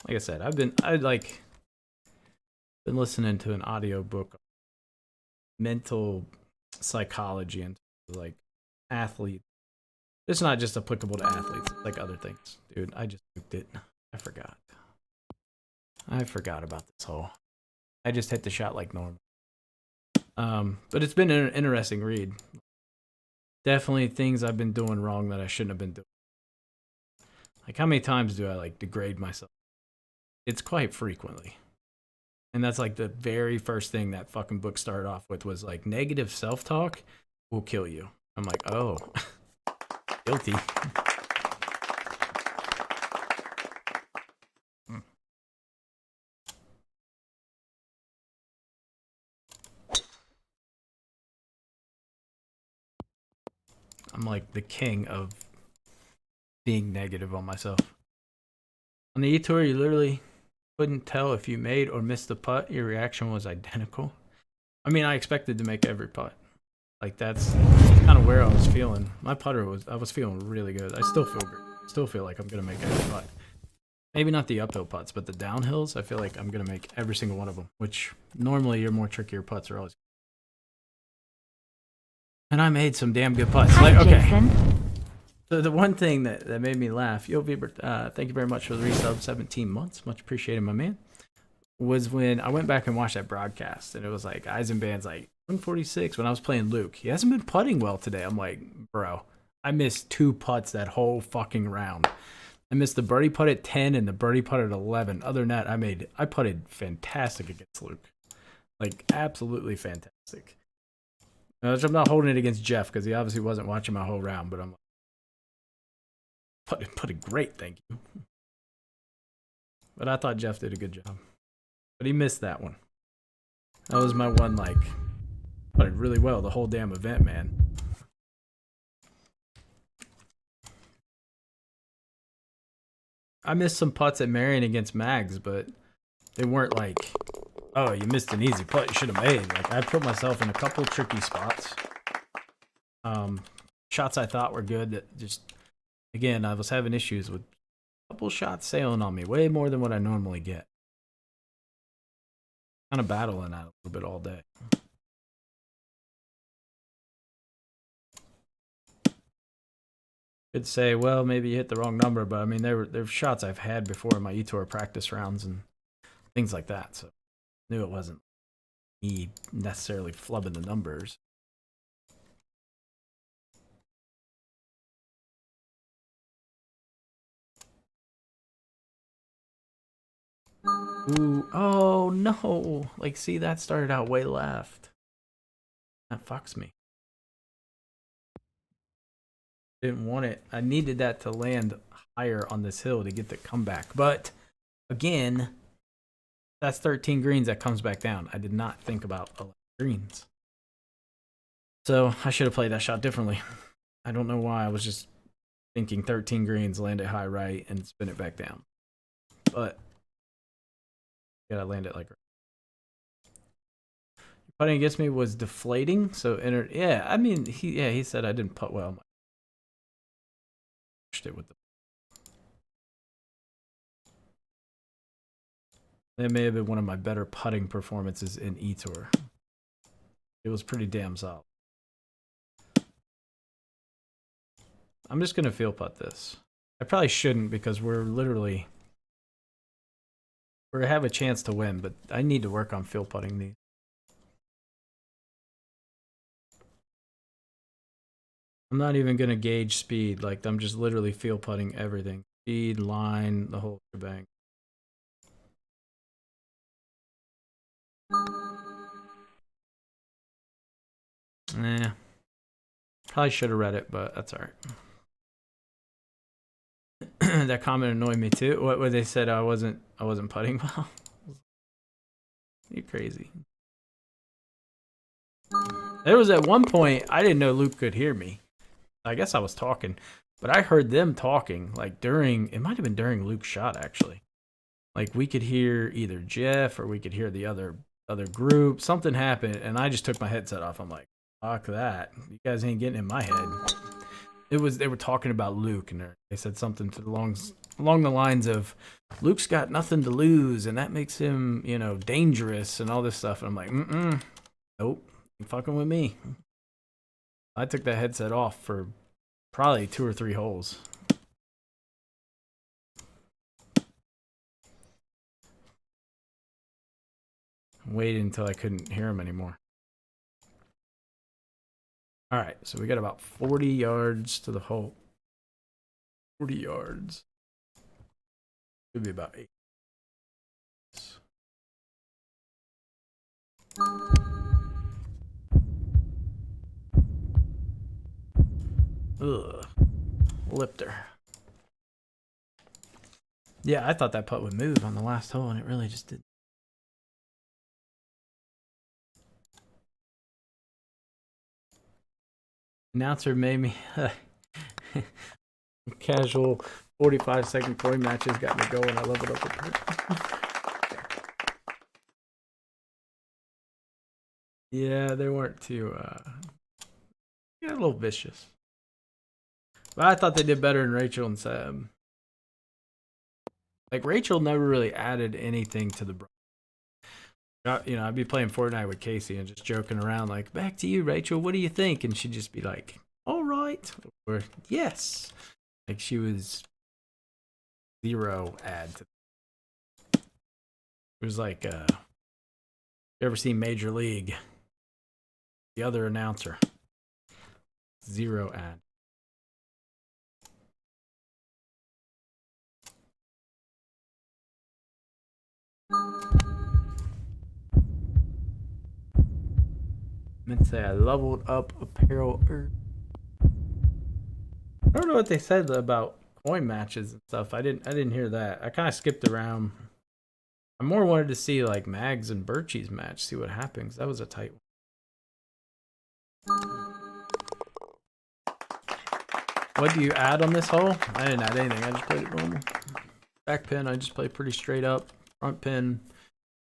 Speaker 1: Like I said, I've been listening to an audio book on mental psychology and, like, athletes. It's not just applicable to athletes, it's like other things. Dude, I just nuked it. I forgot about this hole. I just hit the shot like normal. But it's been an interesting read. Definitely things I've been doing wrong that I shouldn't have been doing. Like, how many times do I, like, degrade myself? It's quite frequently. And that's, like, the very first thing that fucking book started off with was, like, negative self-talk will kill you. I'm like, oh, guilty. I'm like the king of being negative on myself. On the E-Tour, you literally couldn't tell if you made or missed the putt. Your reaction was identical. I mean, I expected to make every putt. Like, that's kind of where I was feeling. My putter I was feeling really good. I still feel good. Still feel like I'm going to make every putt. Maybe not the uphill putts, but the downhills, I feel like I'm going to make every single one of them, which normally your more trickier putts are always. And I made some damn good putts.
Speaker 2: Hi,
Speaker 1: like, okay.
Speaker 2: Jason.
Speaker 1: So the one thing that made me laugh, Yo Bieber, thank you very much for the resub, 17 months. Much appreciated, my man. Was when I went back and watched that broadcast, and it was like Eisenbahn's like 146 when I was playing Luke. He hasn't been putting well today. I'm like, bro, I missed 2 putts that whole fucking round. I missed the birdie putt at 10 and the birdie putt at 11. Other than that, I putted fantastic against Luke. Like, absolutely fantastic. I'm not holding it against Jeff because he obviously wasn't watching my whole round, but I'm like, putted great, thank you. But I thought Jeff did a good job. But he missed that one. That was my one, like, putted really well the whole damn event, man. I missed some putts at Marion against Mags, but they weren't like, oh, you missed an easy putt you should have made. Like, I put myself in a couple tricky spots. Shots I thought were good that just, again, I was having issues with a couple shots sailing on me, way more than what I normally get. Kind of battling that a little bit all day. Could say, well, maybe you hit the wrong number, but I mean, there were shots I've had before in my E-Tour practice rounds and things like that, so I knew it wasn't me necessarily flubbing the numbers. Ooh, oh no. Like, see, that started out way left. That fucks me. Didn't want it. I needed that to land higher on this hill to get the comeback. But again, that's 13 greens that comes back down. I did not think about 11 greens. So I should have played that shot differently. I don't know why. I was just thinking 13 greens, land it high right, and spin it back down. But you gotta land it like right. Putting against me was deflating, so yeah, I mean he said I didn't putt well. It with the That may have been one of my better putting performances in E-Tour. It was pretty damn solid. I'm just gonna field putt this. I probably shouldn't because we have a chance to win, but I need to work on field putting these. I'm not even gonna gauge speed. Like I'm just literally field putting everything. Speed, line, the whole shebang. Yeah. Probably should have read it, but that's alright. That comment annoyed me too. What they said I wasn't putting well. You're crazy. There was at one point I didn't know Luke could hear me. I guess I was talking, but I heard them talking like it might have been during Luke's shot actually. Like we could hear either Jeff or we could hear the other group. Something happened and I just took my headset off. I'm like, fuck that. You guys ain't getting in my head. They were talking about Luke and they said something along the lines of Luke's got nothing to lose and that makes him, dangerous and all this stuff. And I'm like, nope, you're fucking with me. I took that headset off for probably 2 or 3 holes. Waited until I couldn't hear him anymore. All right, so we got about 40 yards to the hole. 40 yards. Could be about 8. Ugh. Lipter. Yeah, I thought that putt would move on the last hole, and it really just didn't. Announcer made me casual 45-second coin matches got me going. I love it up a bit. Yeah, they weren't too a little vicious. But I thought they did better than Rachel and Seb. Like Rachel never really added anything to the I'd be playing Fortnite with Casey and just joking around like, back to you, Rachel, what do you think? And she'd just be like, all right. Or, yes. Like she was 0 add to it. Was like, you ever seen Major League? The other announcer. 0 add. I meant to say I leveled up apparel. I don't know what they said about coin matches and stuff. I didn't hear that. I kind of skipped around. I more wanted to see like Mags and Birchie's match, see what happens. That was a tight one. What do you add on this hole? I didn't add anything. I just played it normal. Back pin, I just play pretty straight up. Front pin,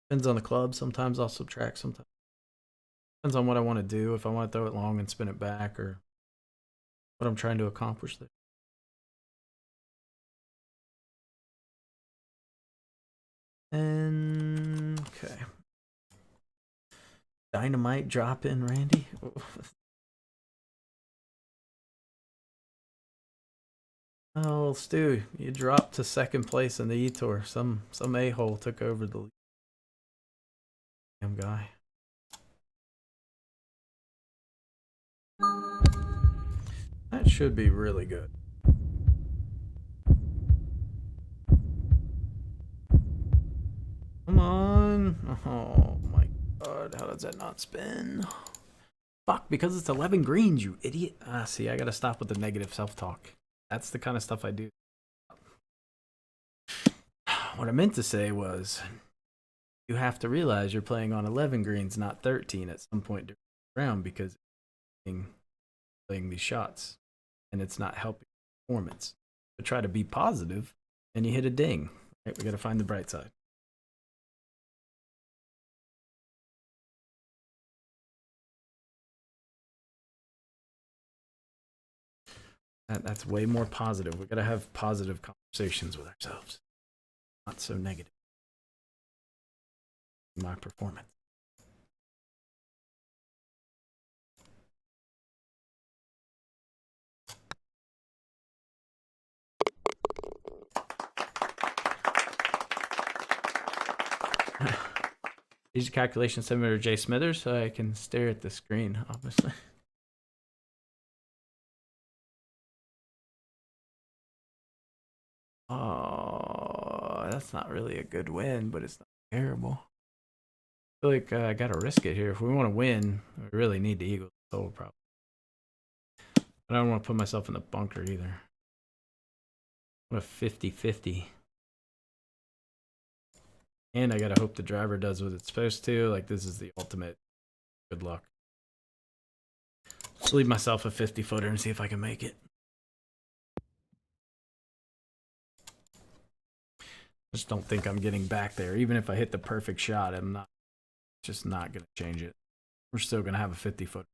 Speaker 1: depends on the club. Sometimes I'll subtract. Sometimes depends on what I want to do. If I want to throw it long and spin it back, or what I'm trying to accomplish there. And okay. Dynamite drop in, Randy. Oh, Stu, you dropped to second place in the E-Tour. Some a-hole took over the lead. Damn guy. That should be really good. Come on. Oh my god, how does that not spin? Fuck, because it's 11 greens, you idiot. Ah, see, I gotta stop with the negative self-talk. That's the kind of stuff I do. What I meant to say was, you have to realize you're playing on 11 greens, not 13 at some point during the round, because playing these shots, and it's not helping performance. But try to be positive, and you hit a ding. Right, we gotta find the bright side. That's way more positive. We gotta have positive conversations with ourselves, not so negative. My performance. These calculations similar to Jay Smithers, so I can stare at the screen, obviously. Oh, that's not really a good win, but it's not terrible. I feel like I gotta risk it here. If we want to win, we really need to eagle the total, probably. But I don't want to put myself in the bunker either. What a 50-50. And I gotta hope the driver does what it's supposed to. Like, this is the ultimate good luck. Just leave myself a 50-footer and see if I can make it. Just don't think I'm getting back there. Even if I hit the perfect shot, I'm not just not gonna change it. We're still gonna have a 50-footer.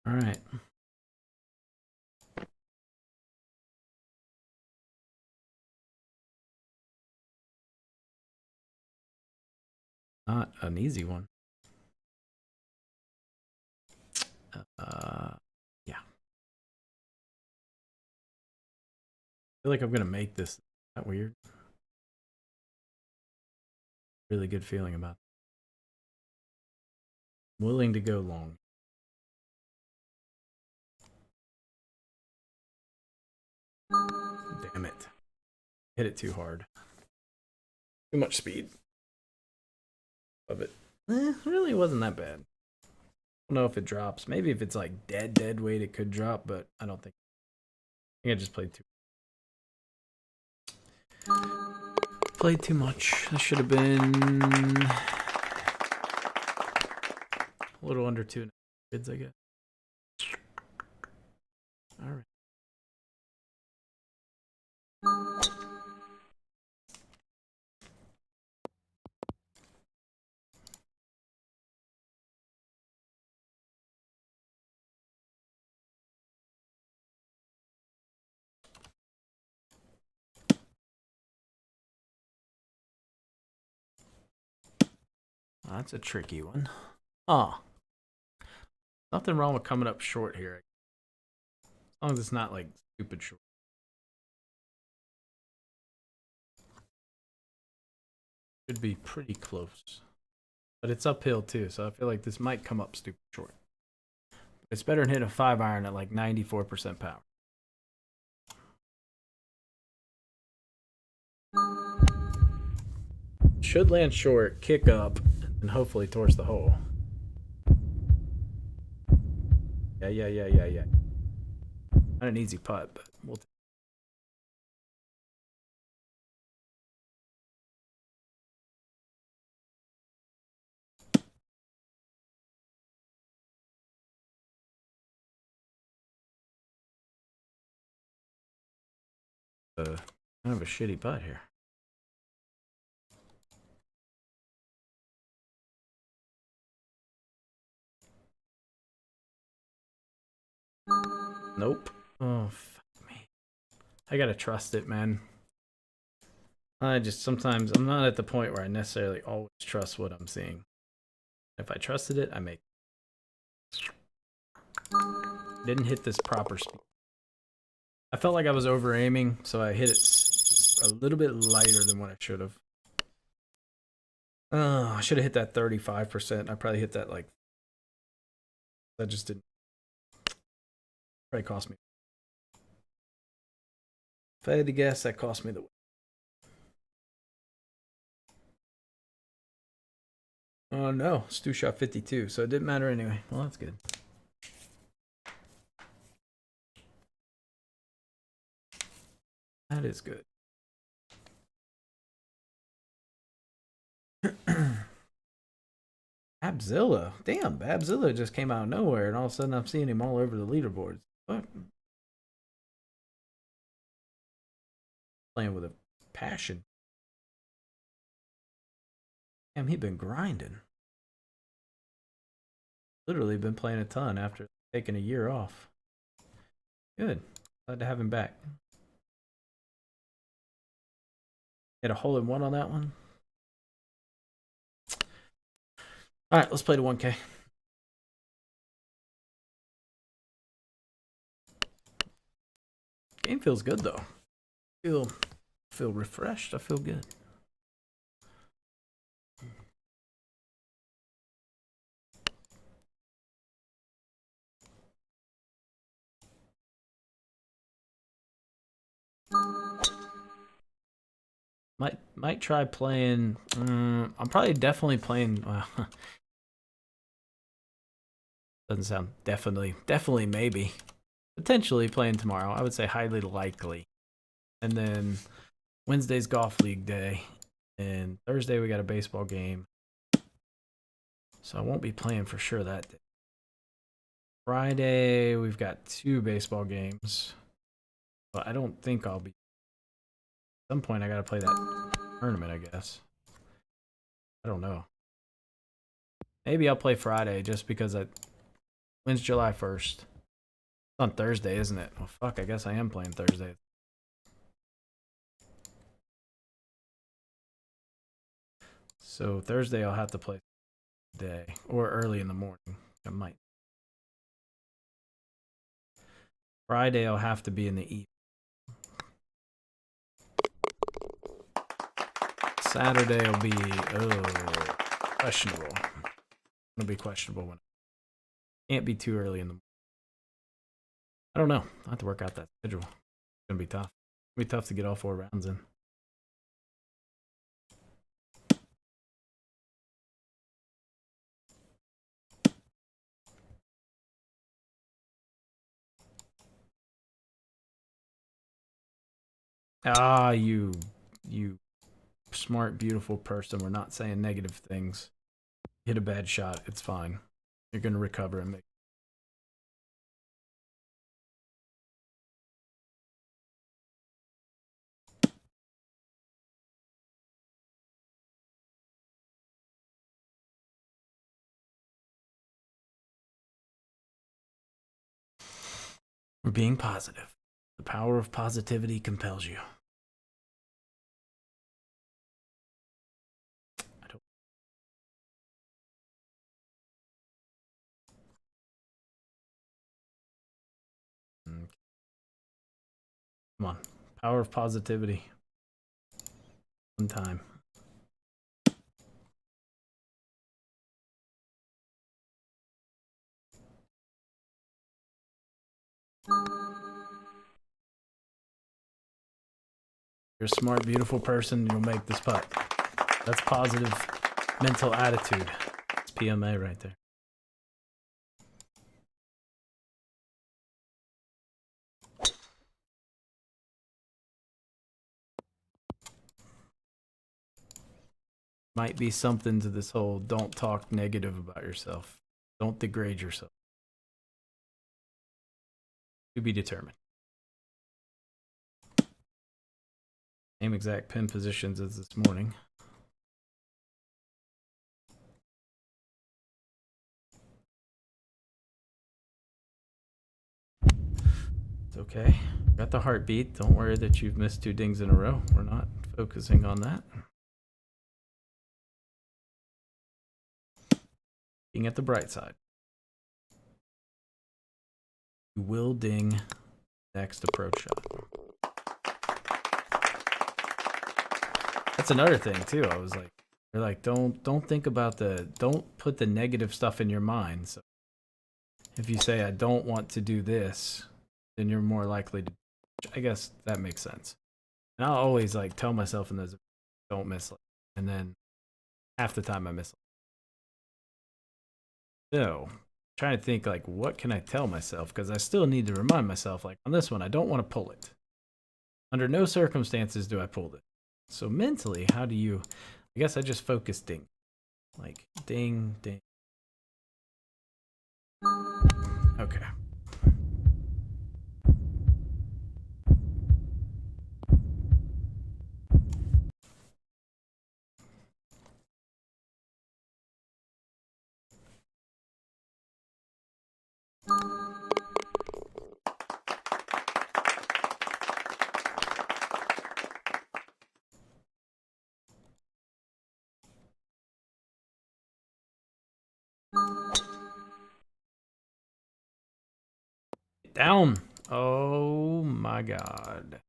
Speaker 1: All right. Not an easy one. Yeah. I feel like I'm gonna make this. Is that weird? Really good feeling about it. I'm willing to go long. Damn it. Hit it too hard. Too much speed. Of it. Really wasn't that bad. I don't know if it drops. Maybe if it's like dead weight, it could drop, but I don't think. I think I just played too much. This should have been a little under 2 bids, I guess. All right. That's a tricky one. Oh. Nothing wrong with coming up short here. As long as it's not like stupid short. Should be pretty close. But it's uphill too, so I feel like this might come up stupid short. It's better than hitting a 5-iron at like 94% power. Should land short, kick up, and hopefully towards the hole. Yeah. Not an easy putt, but we'll kind of a shitty putt here. Nope. Oh, fuck me. I gotta trust it, man. I just sometimes I'm not at the point where I necessarily always trust what I'm seeing. If I trusted it, I make. Didn't hit this proper speed. I felt like I was over aiming, so I hit it a little bit lighter than what I should have. I should have hit that 35%. I probably hit that like. That just didn't. Probably cost me. If I had to guess, that cost me the win. Oh no, Stu shot 52, so it didn't matter anyway. Well, that's good. That is good. Babzilla. Damn, Babzilla just came out of nowhere, and all of a sudden I'm seeing him all over the leaderboards. What? Playing with a passion. Damn, he been grinding. Literally been playing a ton after taking a year off. Good. Glad to have him back. Hit a hole in one on that one. All right, let's play the 1K. Game feels good though. Feel refreshed. I feel good. Might try playing. I'm probably definitely playing. Doesn't sound definitely maybe potentially playing tomorrow. I would say highly likely, and then Wednesday's golf league day, and Thursday we got a baseball game, so I won't be playing for sure that day. Friday we've got 2 baseball games, but I don't think I'll be. At some point I gotta play that tournament, I guess. I don't know. Maybe I'll play Friday just because when's July 1st? It's on Thursday, isn't it? Well, fuck, I guess I am playing Thursday. So Thursday I'll have to play day or early in the morning. I might. Friday I'll have to be in the evening. Saturday will be questionable. It'll be questionable when can't be too early in the morning. I don't know. I have to work out that schedule. It's gonna be tough. It'll be tough to get all 4 rounds in. Ah, you smart, beautiful person. We're not saying negative things. Hit a bad shot. It's fine. You're gonna recover and make. We're being positive. The power of positivity compels you. I don't. Come on. Power of positivity. One time. You're a smart, beautiful person. You'll make this putt. That's positive mental attitude. It's PMA right there. Might be something to this whole don't talk negative about yourself. Don't degrade yourself. To be determined. Same exact pin positions as this morning. It's okay. Got the heartbeat. Don't worry that you've missed 2 dings in a row. We're not focusing on that. Looking at the bright side. You will ding next approach shot. That's another thing too. I was like, they're like, don't think about don't put the negative stuff in your mind. So if you say I don't want to do this, then you're more likely to. I guess that makes sense. And I'll always like tell myself in those, don't miss it, and then half the time I miss it. So, trying to think like what can I tell myself, because I still need to remind myself like on this one I don't want to pull it. Under no circumstances do I pull it. So mentally, how do you? I guess I just focus ding, like ding ding. Okay. Down. Oh my god.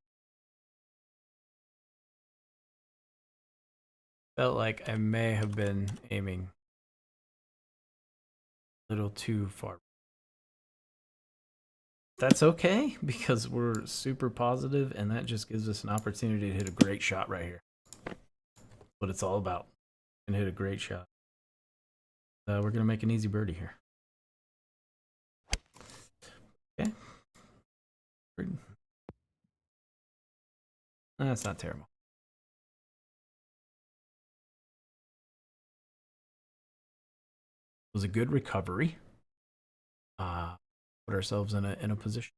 Speaker 1: Felt like I may have been aiming a little too far. That's okay because we're super positive and that just gives us an opportunity to hit a great shot right here. What it's all about. And hit a great shot. We're going to make an easy birdie here. Okay. That's not terrible. It was a good recovery. Put ourselves in a position.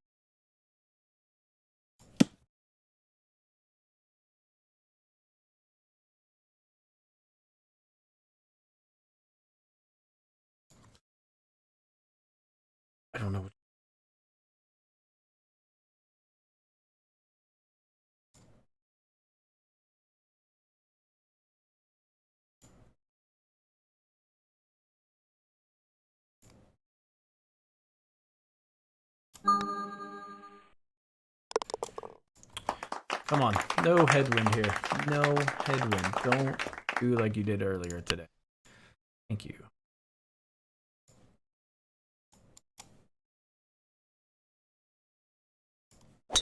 Speaker 1: I don't know Come on. No headwind here. No headwind. Don't do like you did earlier today. Thank you.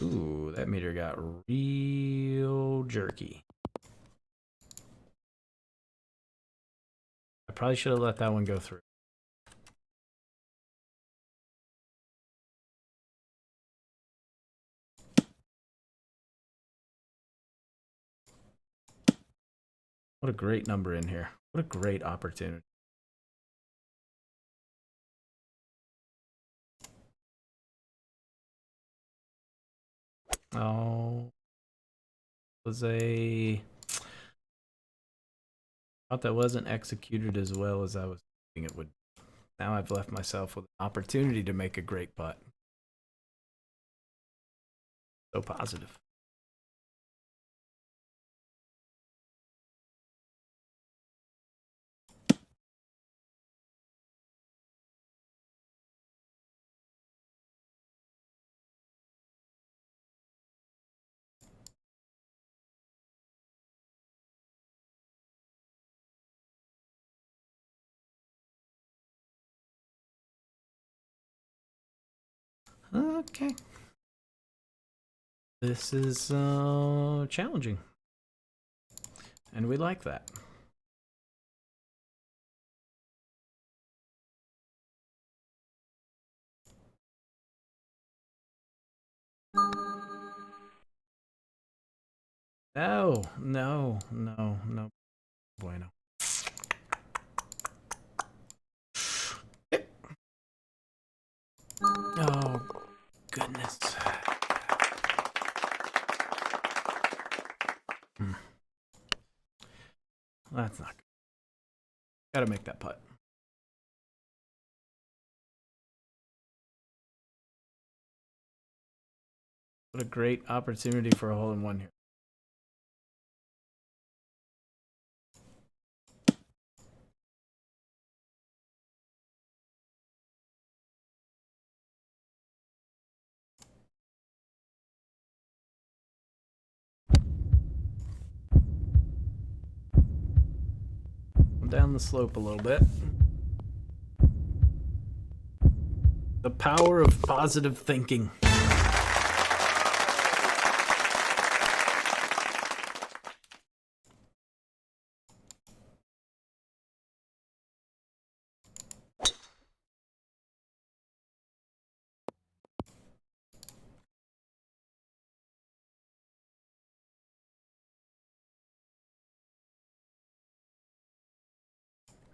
Speaker 1: Ooh, that meter got real jerky. I probably should have let that one go through. What a great number in here. What a great opportunity. Oh, was a thought that wasn't executed as well as I was thinking it would. Now I've left myself with an opportunity to make a great putt. So positive. Okay. This is challenging. And we like that. No, no, no, no. Bueno. Oh, goodness. That's not good. Gotta make that putt. What a great opportunity for a hole-in-one here. Down the slope a little bit. The power of positive thinking.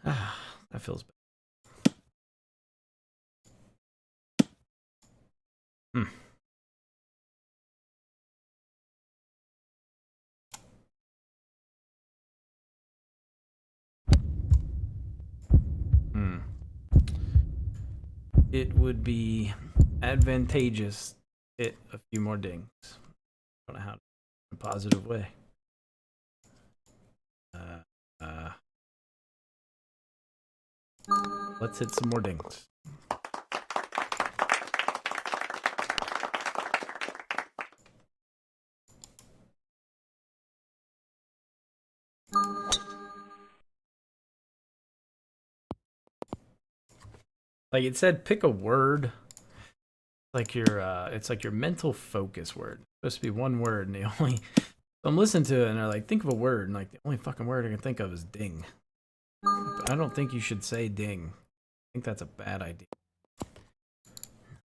Speaker 1: Ah, that feels bad. Hmm. Hmm. It would be advantageous to hit a few more dings. I don't know how, in a positive way. Uh, uh, let's hit some more dings. Like it said, pick a word. Like it's like your mental focus word. It's supposed to be one word, and the only I'm listening to it, and they're like, think of a word, and like the only fucking word I can think of is ding. But I don't think you should say ding. I think that's a bad idea. I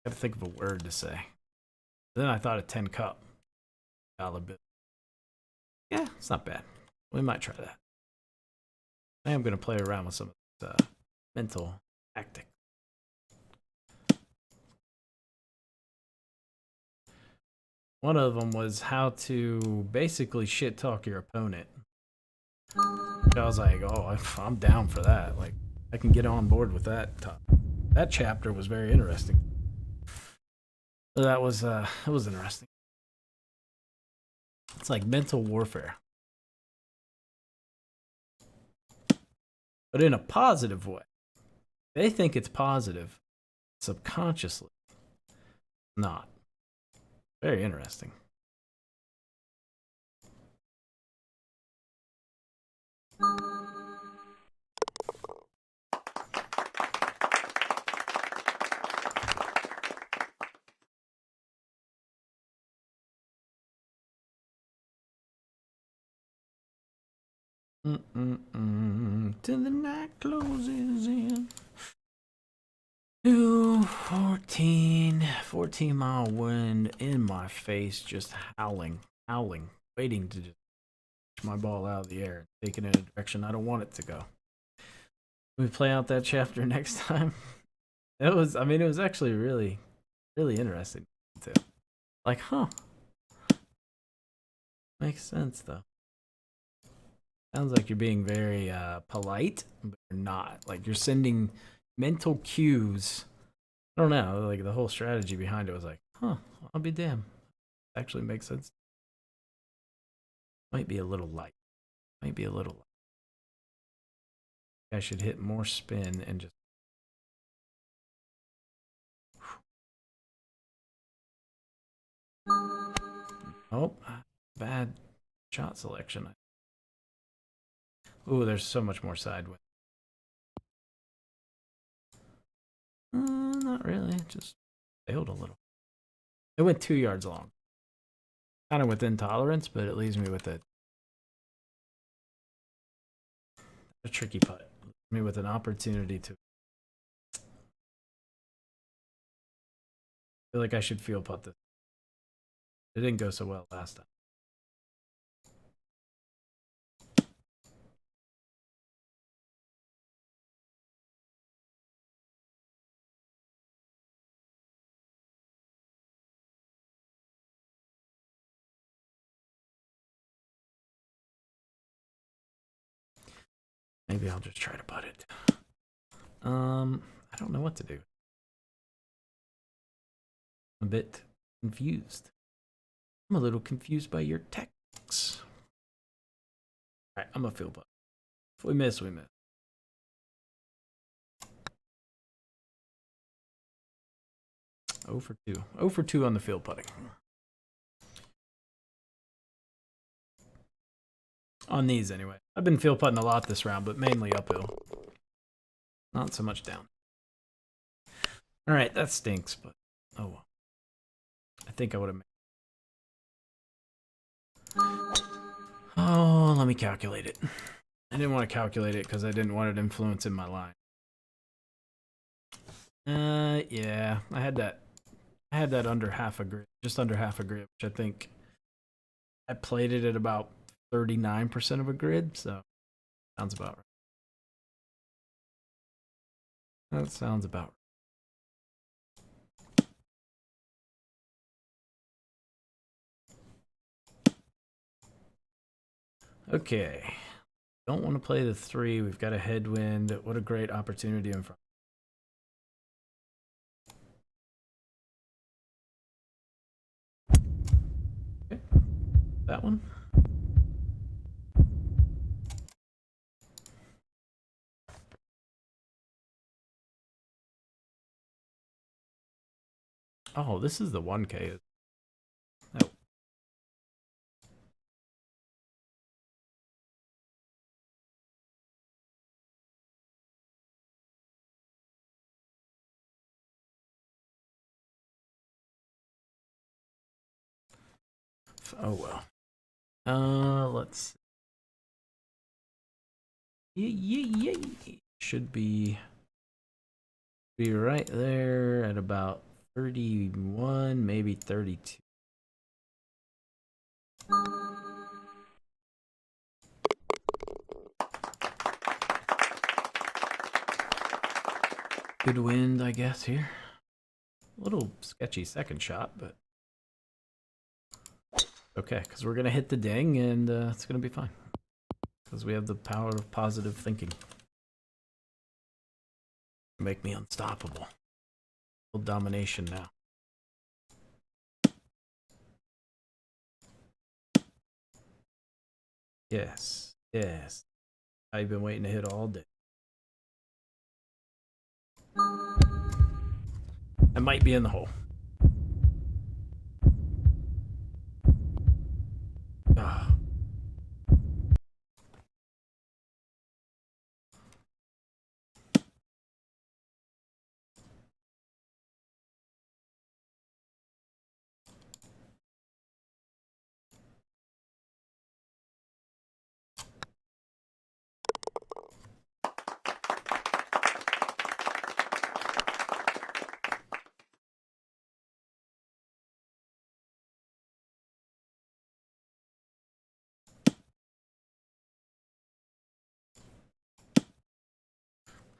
Speaker 1: gotta think of a word to say. Then I thought of 10 cup. Dollar bill. Yeah, it's not bad. We might try that. I am gonna play around with some of this, mental tactics. One of them was how to basically shit talk your opponent. I was like, oh, I'm down for that. Like, I can get on board with that. That chapter was very interesting. So that was it was interesting. It's like mental warfare, but in a positive way. They think it's positive, subconsciously, not. Very interesting. Till the night closes in. 14 mile wind in my face, just howling, waiting to just push my ball out of the air, take it in a direction I don't want it to go. We play out that chapter next time. It was actually really, really interesting too. Like, huh? Makes sense though. Sounds like you're being very polite, but you're not. Like you're sending mental cues. I don't know. Like the whole strategy behind it was like, huh? I'll be damned. Actually makes sense. Might be a little light. Might be a little light. I should hit more spin and just. Oh, bad shot selection. Ooh, there's so much more sideways. Not really. It just failed a little. It went 2 yards long. Kind of within tolerance, but it leaves me with a tricky putt. Me with an opportunity to. I feel like I should field putt this. It didn't go so well last time. Maybe I'll just try to putt it. I don't know what to do. I'm a bit confused. I'm a little confused by your tactics. All right, I'm a field putt. If we miss, we miss. 0 for 2. 0 for 2 on the field putting. On these, anyway. I've been field putting a lot this round, but mainly uphill. Not so much down. All right, that stinks, but oh well. I think I would have made. Oh, let me calculate it. I didn't want to calculate it because I didn't want it influencing my line. Yeah, I had that under half a grid, just under half a grid, which I think I played it at about 39% of a grid, so sounds about right. That sounds about right. Okay. Don't want to play the 3. We've got a headwind. What a great opportunity in front. Okay. That one. Oh, this is the 1K. Oh. Oh well. Let's. Yeah. Should be right there at about 31, maybe 32. Good wind, I guess, here. A little sketchy second shot, but okay, because we're going to hit the ding and it's going to be fine. Because we have the power of positive thinking. Make me unstoppable. Full domination now. Yes. I've been waiting to hit all day. I might be in the hole. Ah.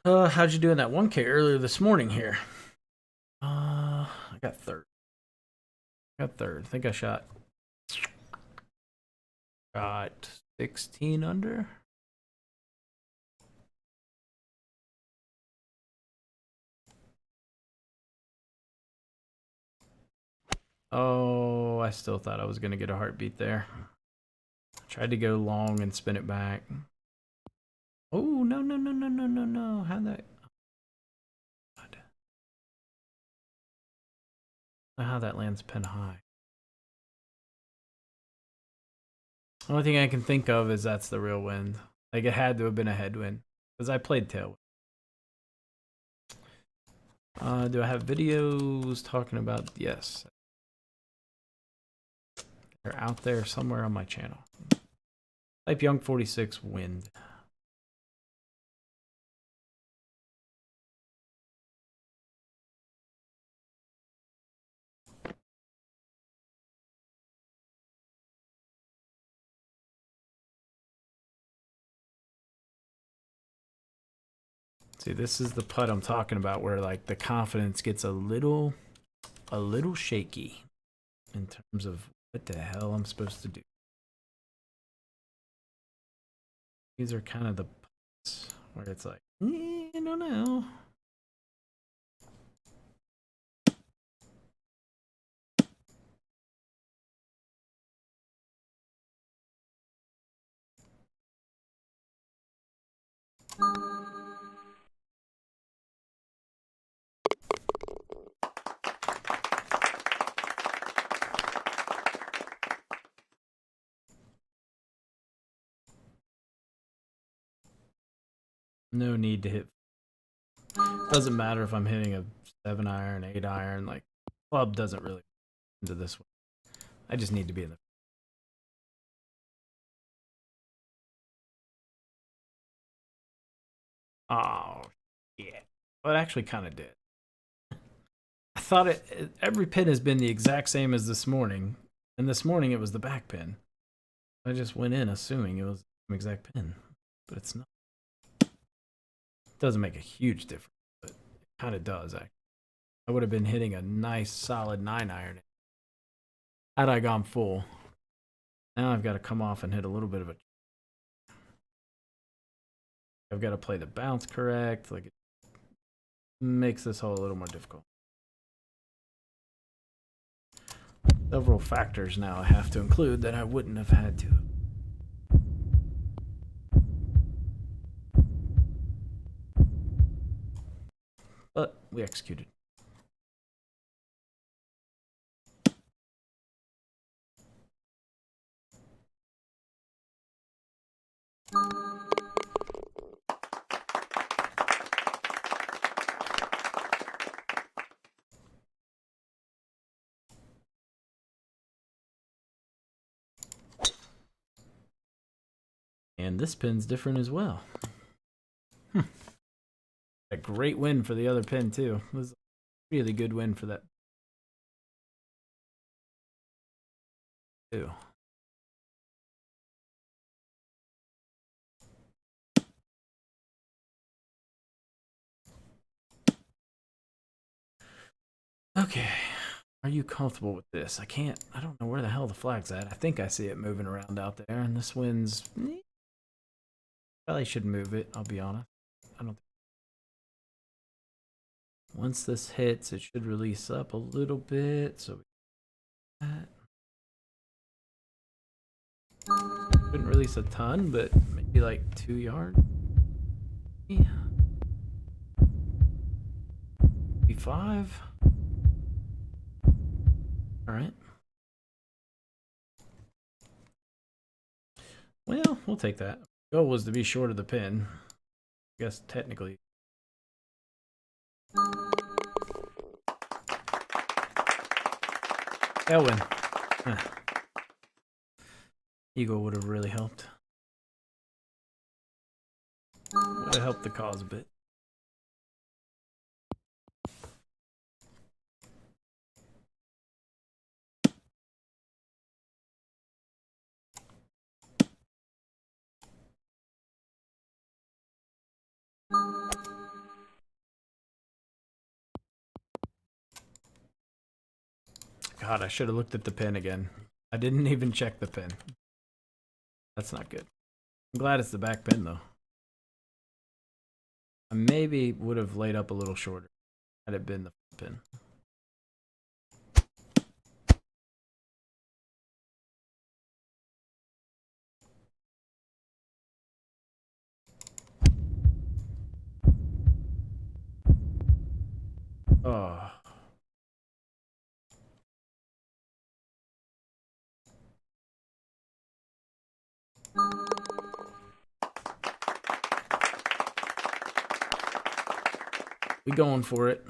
Speaker 1: How'd you do in that 1K earlier this morning here? I got third. I think I shot 16 under. Oh, I still thought I was going to get a heartbeat there. Tried to go long and spin it back. Oh, no. How'd that... How that lands pin high. The only thing I can think of is that's the real wind. Like, it had to have been a headwind. Because I played tailwind. Do I have videos talking about... Yes. They're out there somewhere on my channel. Type Young46 wind. See, this is the putt I'm talking about where like the confidence gets a little shaky in terms of what the hell I'm supposed to do. These are kind of the putts where it's like, I don't know. No need to hit. Doesn't matter if I'm hitting a 7-iron, 8-iron. Like, club doesn't really into this one. I just need to be in the. Oh, yeah. Well, it actually kind of did. I thought every pin has been the exact same as this morning, and this morning it was the back pin. I just went in assuming it was the exact pin, but it's not. It doesn't make a huge difference, but Kind of does, actually. I would have been hitting a nice solid 9-iron had I gone full. Now I've got to come off and hit a little bit of a... I've got to play the bounce correct. Like, it makes this hole a little more difficult. Several factors now I have to include that I wouldn't have had to. But we executed. And this pin's different as well. A great win for the other pin too. It was a really good win for that too. Okay. Are you comfortable with this? I don't know where the hell the flag's at. I think I see it moving around out there, and this wind's... Probably should move it, I'll be honest. I don't think... Once this hits, it should release up a little bit, so... Couldn't release a ton, but maybe like 2 yards. Yeah. Maybe 5. Alright. Well, we'll take that. Goal was to be short of the pin. I guess technically. Elwin. Eagle would have really helped. Would have helped the cause a bit. God, I should have looked at the pin again. I didn't even check the pin. That's not good. I'm glad it's the back pin, though. I maybe would have laid up a little shorter had it been the pin. Oh. We going for it.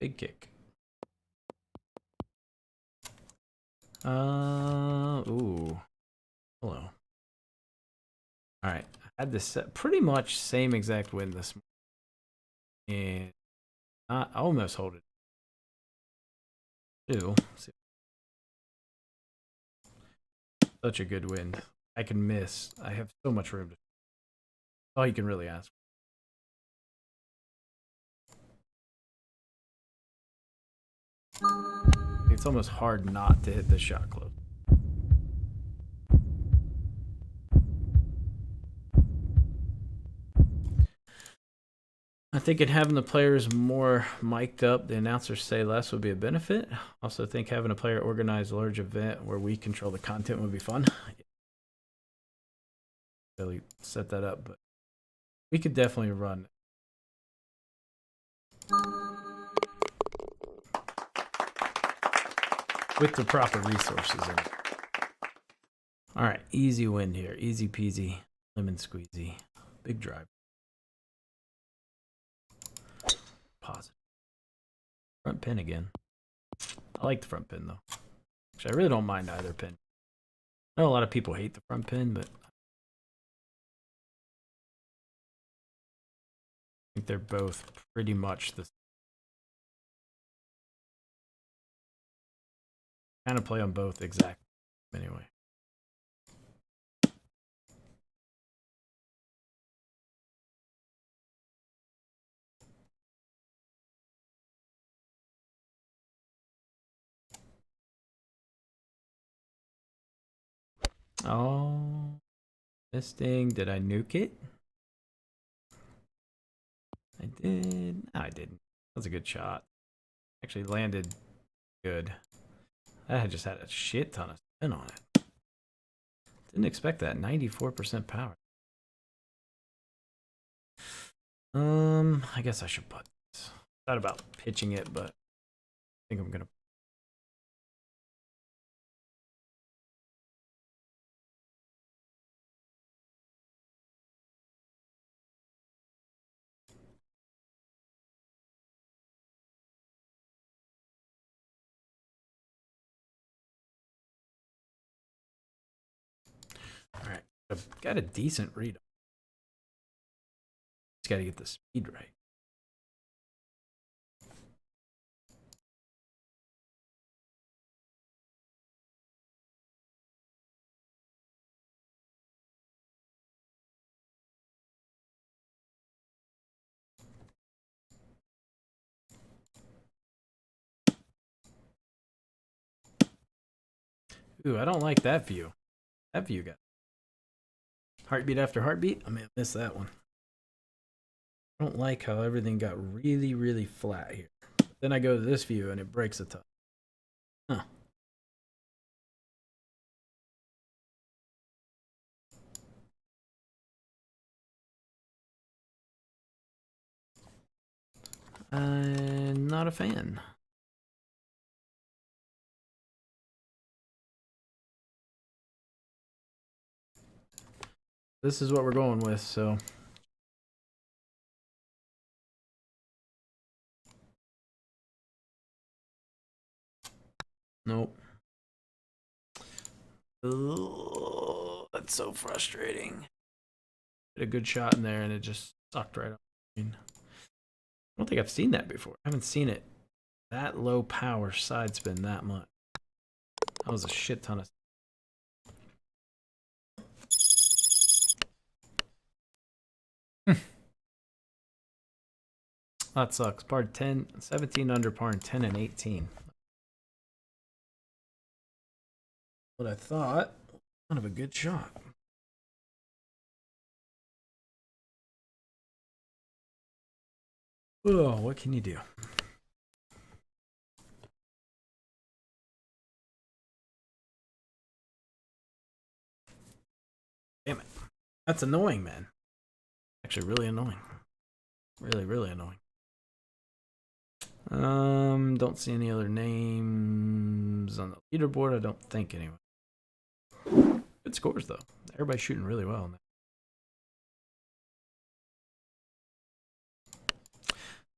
Speaker 1: Big kick. Ooh. Hello. Alright. I had this set pretty much same exact win this morning. And I almost hold it. Ew. Such a good wind. I can miss. I have so much room to... All you can really ask. It's almost hard not to hit this shot close. I think in having the players more mic'd up, the announcers say less would be a benefit. Also think having a player organize a large event where we control the content would be fun. Really set that up, but we could definitely run. With the proper resources in it. Alright, easy win here. Easy peasy, lemon squeezy. Big drive. Positive. Front pin again. I like the front pin though. Actually, I really don't mind either pin. I know a lot of people hate the front pin, but I think they're both pretty much the same. Kind of play on both exactly anyway. Oh, misting. Did I nuke it? I did. No, I didn't. That was a good shot. Actually landed good. I just had a shit ton of spin on it. Didn't expect that. 94% power. I guess I should put this. Thought about pitching it, but I think I'm gonna. All right, I've got a decent read. Just got to get the speed right. Ooh, I don't like that view. That view got heartbeat after heartbeat. I may have missed that one. I don't like how everything got really, really flat here. Then I go to this view and it breaks a ton. Huh. I'm not a fan. This is what we're going with, so. Nope. Oh, that's so frustrating. Hit a good shot in there and it just sucked right off. I don't think I've seen that before. I haven't seen it that low power side spin that much. That was a shit ton of. That sucks. Par 10, 17 under par and 10 and 18. What I thought, kind of a good shot. Oh, what can you do? Damn it. That's annoying, man. Actually, really annoying. Really, really annoying. Don't see any other names on the leaderboard. I don't think anyway. Good scores though. Everybody's shooting really well.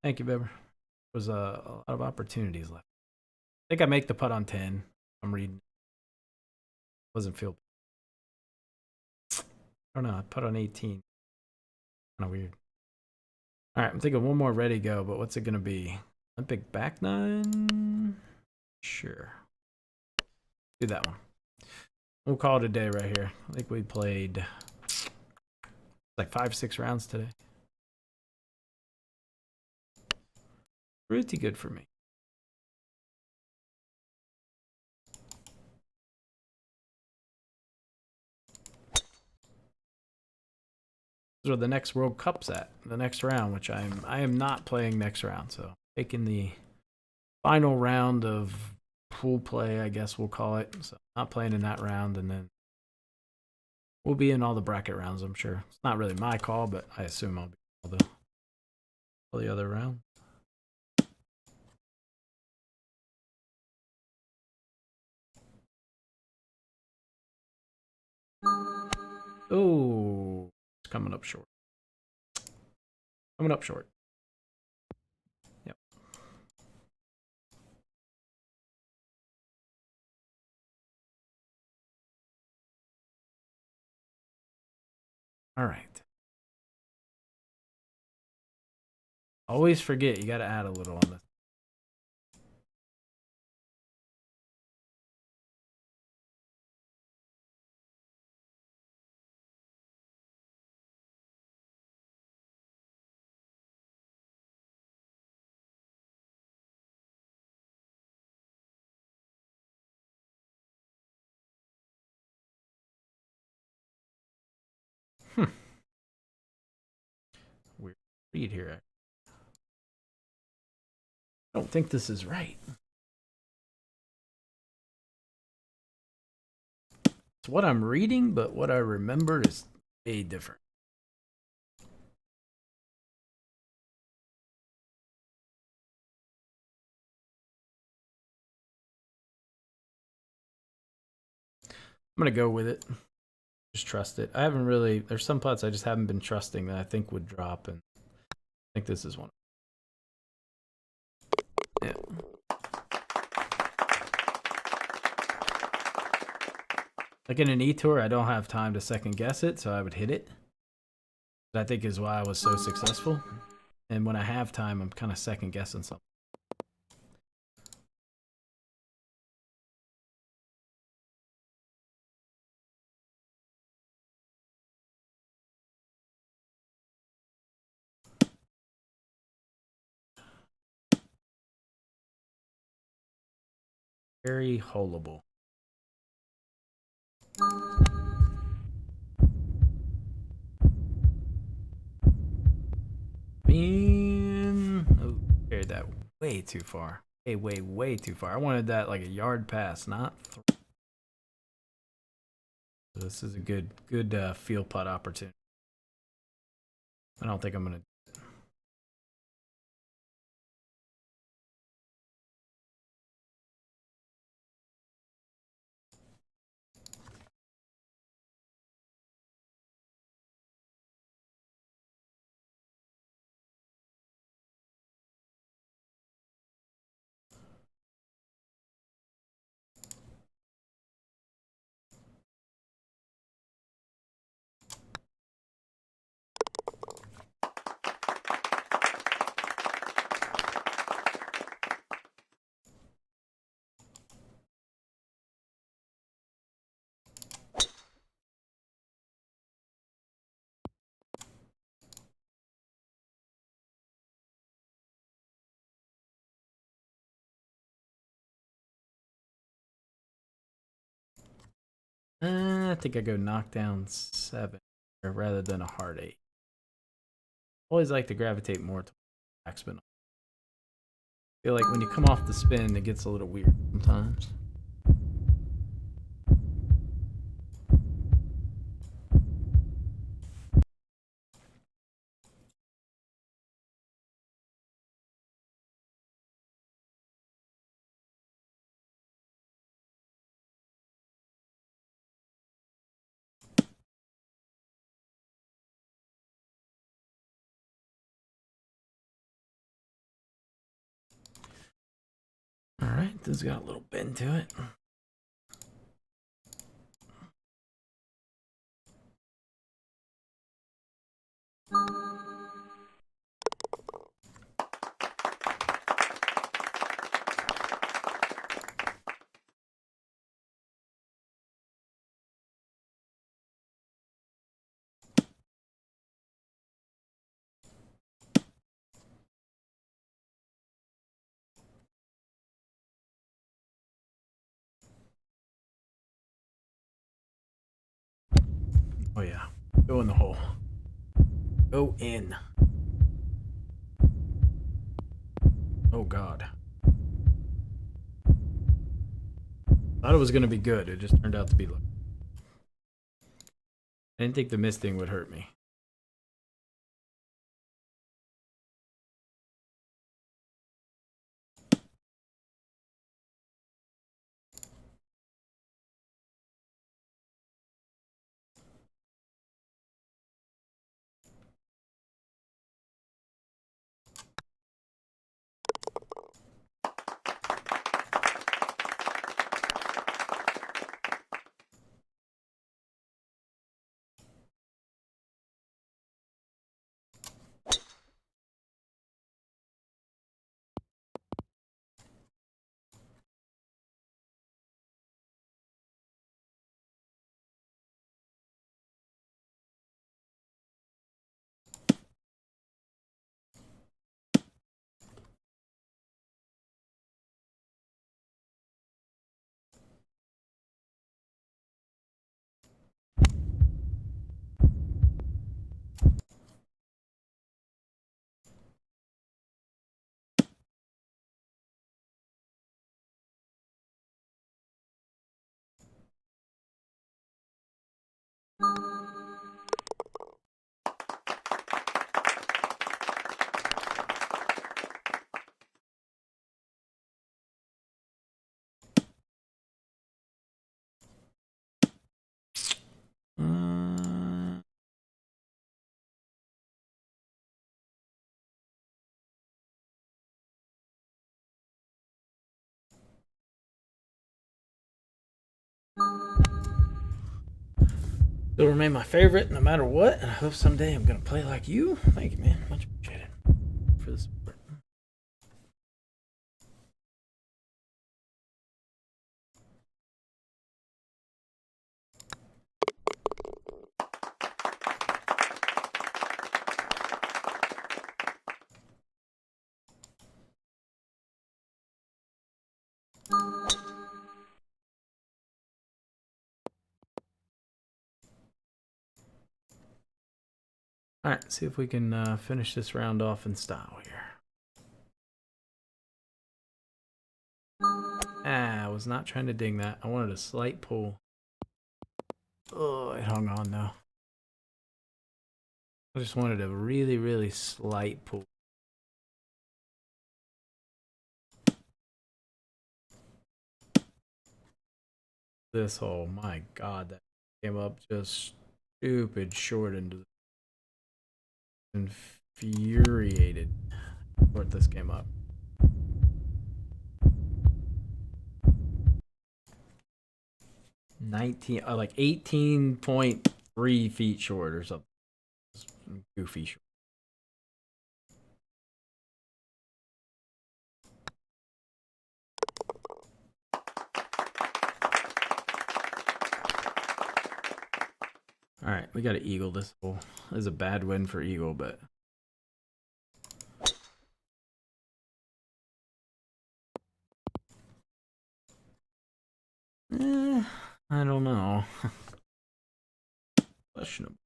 Speaker 1: Thank you, Beber. There was a lot of opportunities left. I think I make the putt on 10. I'm reading. Wasn't feel. I don't know. I put on 18. Kind of weird. All right, I'm thinking one more ready go, but what's it gonna be? Olympic back nine? Sure. Do that one. We'll call it a day right here. I think we played like 5-6 rounds today. Pretty good for me. This is where the next World Cup's at. The next round, which I am not playing next round. So taking the final round of pool play, I guess we'll call it. So not playing in that round, and then we'll be in all the bracket rounds, I'm sure. It's not really my call, but I assume I'll be all the other rounds. Oh, it's coming up short. Coming up short. Yep. All right. Always forget you got to add a little on this. Weird read here. I don't think this is right. It's what I'm reading, but what I remember is way different. I'm gonna go with it. Just trust it. I haven't really. There's some pots I just haven't been trusting that I think would drop, and I think this is one. Yeah. Like in an e-tour, I don't have time to second guess it, so I would hit it. That I think is why I was so successful. And when I have time, I'm kind of second guessing something. Very holeable. Man, oh, carried that way too far. Way too far. I wanted that like a yard pass, not. So this is a good field putt opportunity. I don't think I'm gonna. I think I go knock down 7 rather than a hard 8. Always like to gravitate more to backspin. I feel like when you come off the spin, it gets a little weird sometimes. All right, this has got a little bend to it. Oh yeah, go in the hole. Go in. Oh god. Thought it was gonna be good. It just turned out to be. I didn't think the misting would hurt me. You'll remain my favorite no matter what, and I hope someday I'm gonna play like you. Thank you, man. Much appreciated for the support. All right, see if we can finish this round off in style here. I was not trying to ding that. I wanted a slight pull. Oh, it hung on though. I just wanted a really, really slight pull. This hole, my God, that came up just stupid short into the infuriated short this came up. 19, like 18.3 feet short or something. Goofy short. All right, we got to eagle this hole. This is a bad win for eagle, but I don't know. Questionable.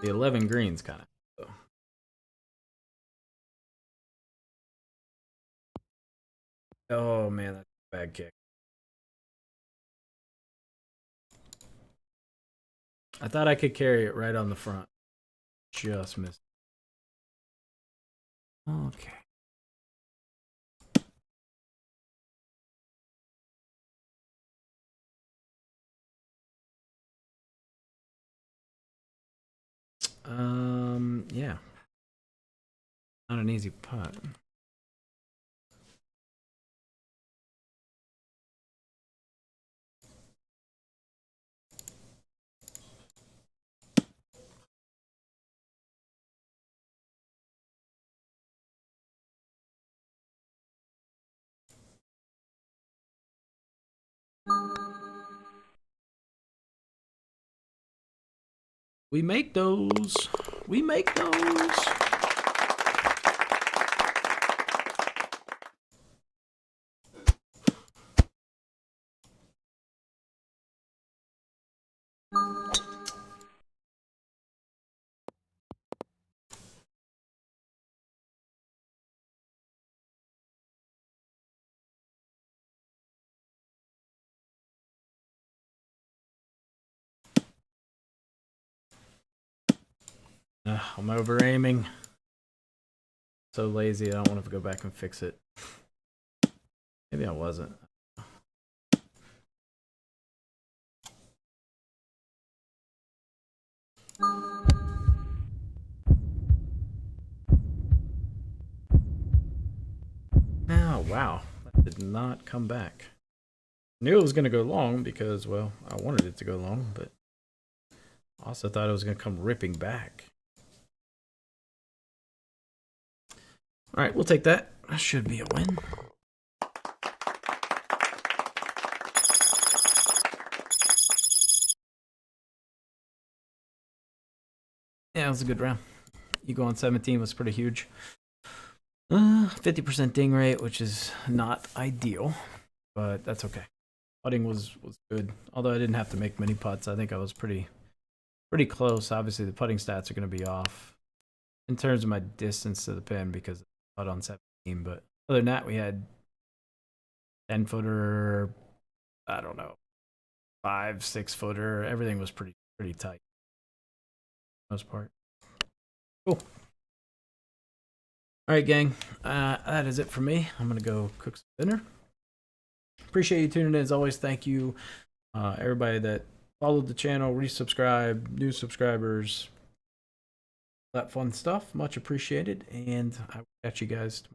Speaker 1: The 11 green's kind of. So. Oh man, that's a bad kick. I thought I could carry it right on the front. Just missed. Okay. Yeah. Not an easy putt. We make those. We make those. I'm over aiming. So lazy, I don't want to go back and fix it. Maybe I wasn't. Oh, wow. That did not come back. Knew it was going to go long because, well, I wanted it to go long, but also thought it was going to come ripping back. All right, we'll take that. That should be a win. Yeah, it was a good round. Eagle on 17 was pretty huge. 50% ding rate, which is not ideal, but that's okay. Putting was good, although I didn't have to make many putts. I think I was pretty close. Obviously, the putting stats are going to be off in terms of my distance to the pin because I putt on 17. But other than that, we had 10-footer, I don't know, 5-6-footer. Everything was pretty tight for the most part. Cool. All right, gang. That is it for me. I'm going to go cook some dinner. Appreciate you tuning in as always. Thank you, everybody that followed the channel, resubscribe, new subscribers, that fun stuff. Much appreciated. And I will catch you guys tomorrow.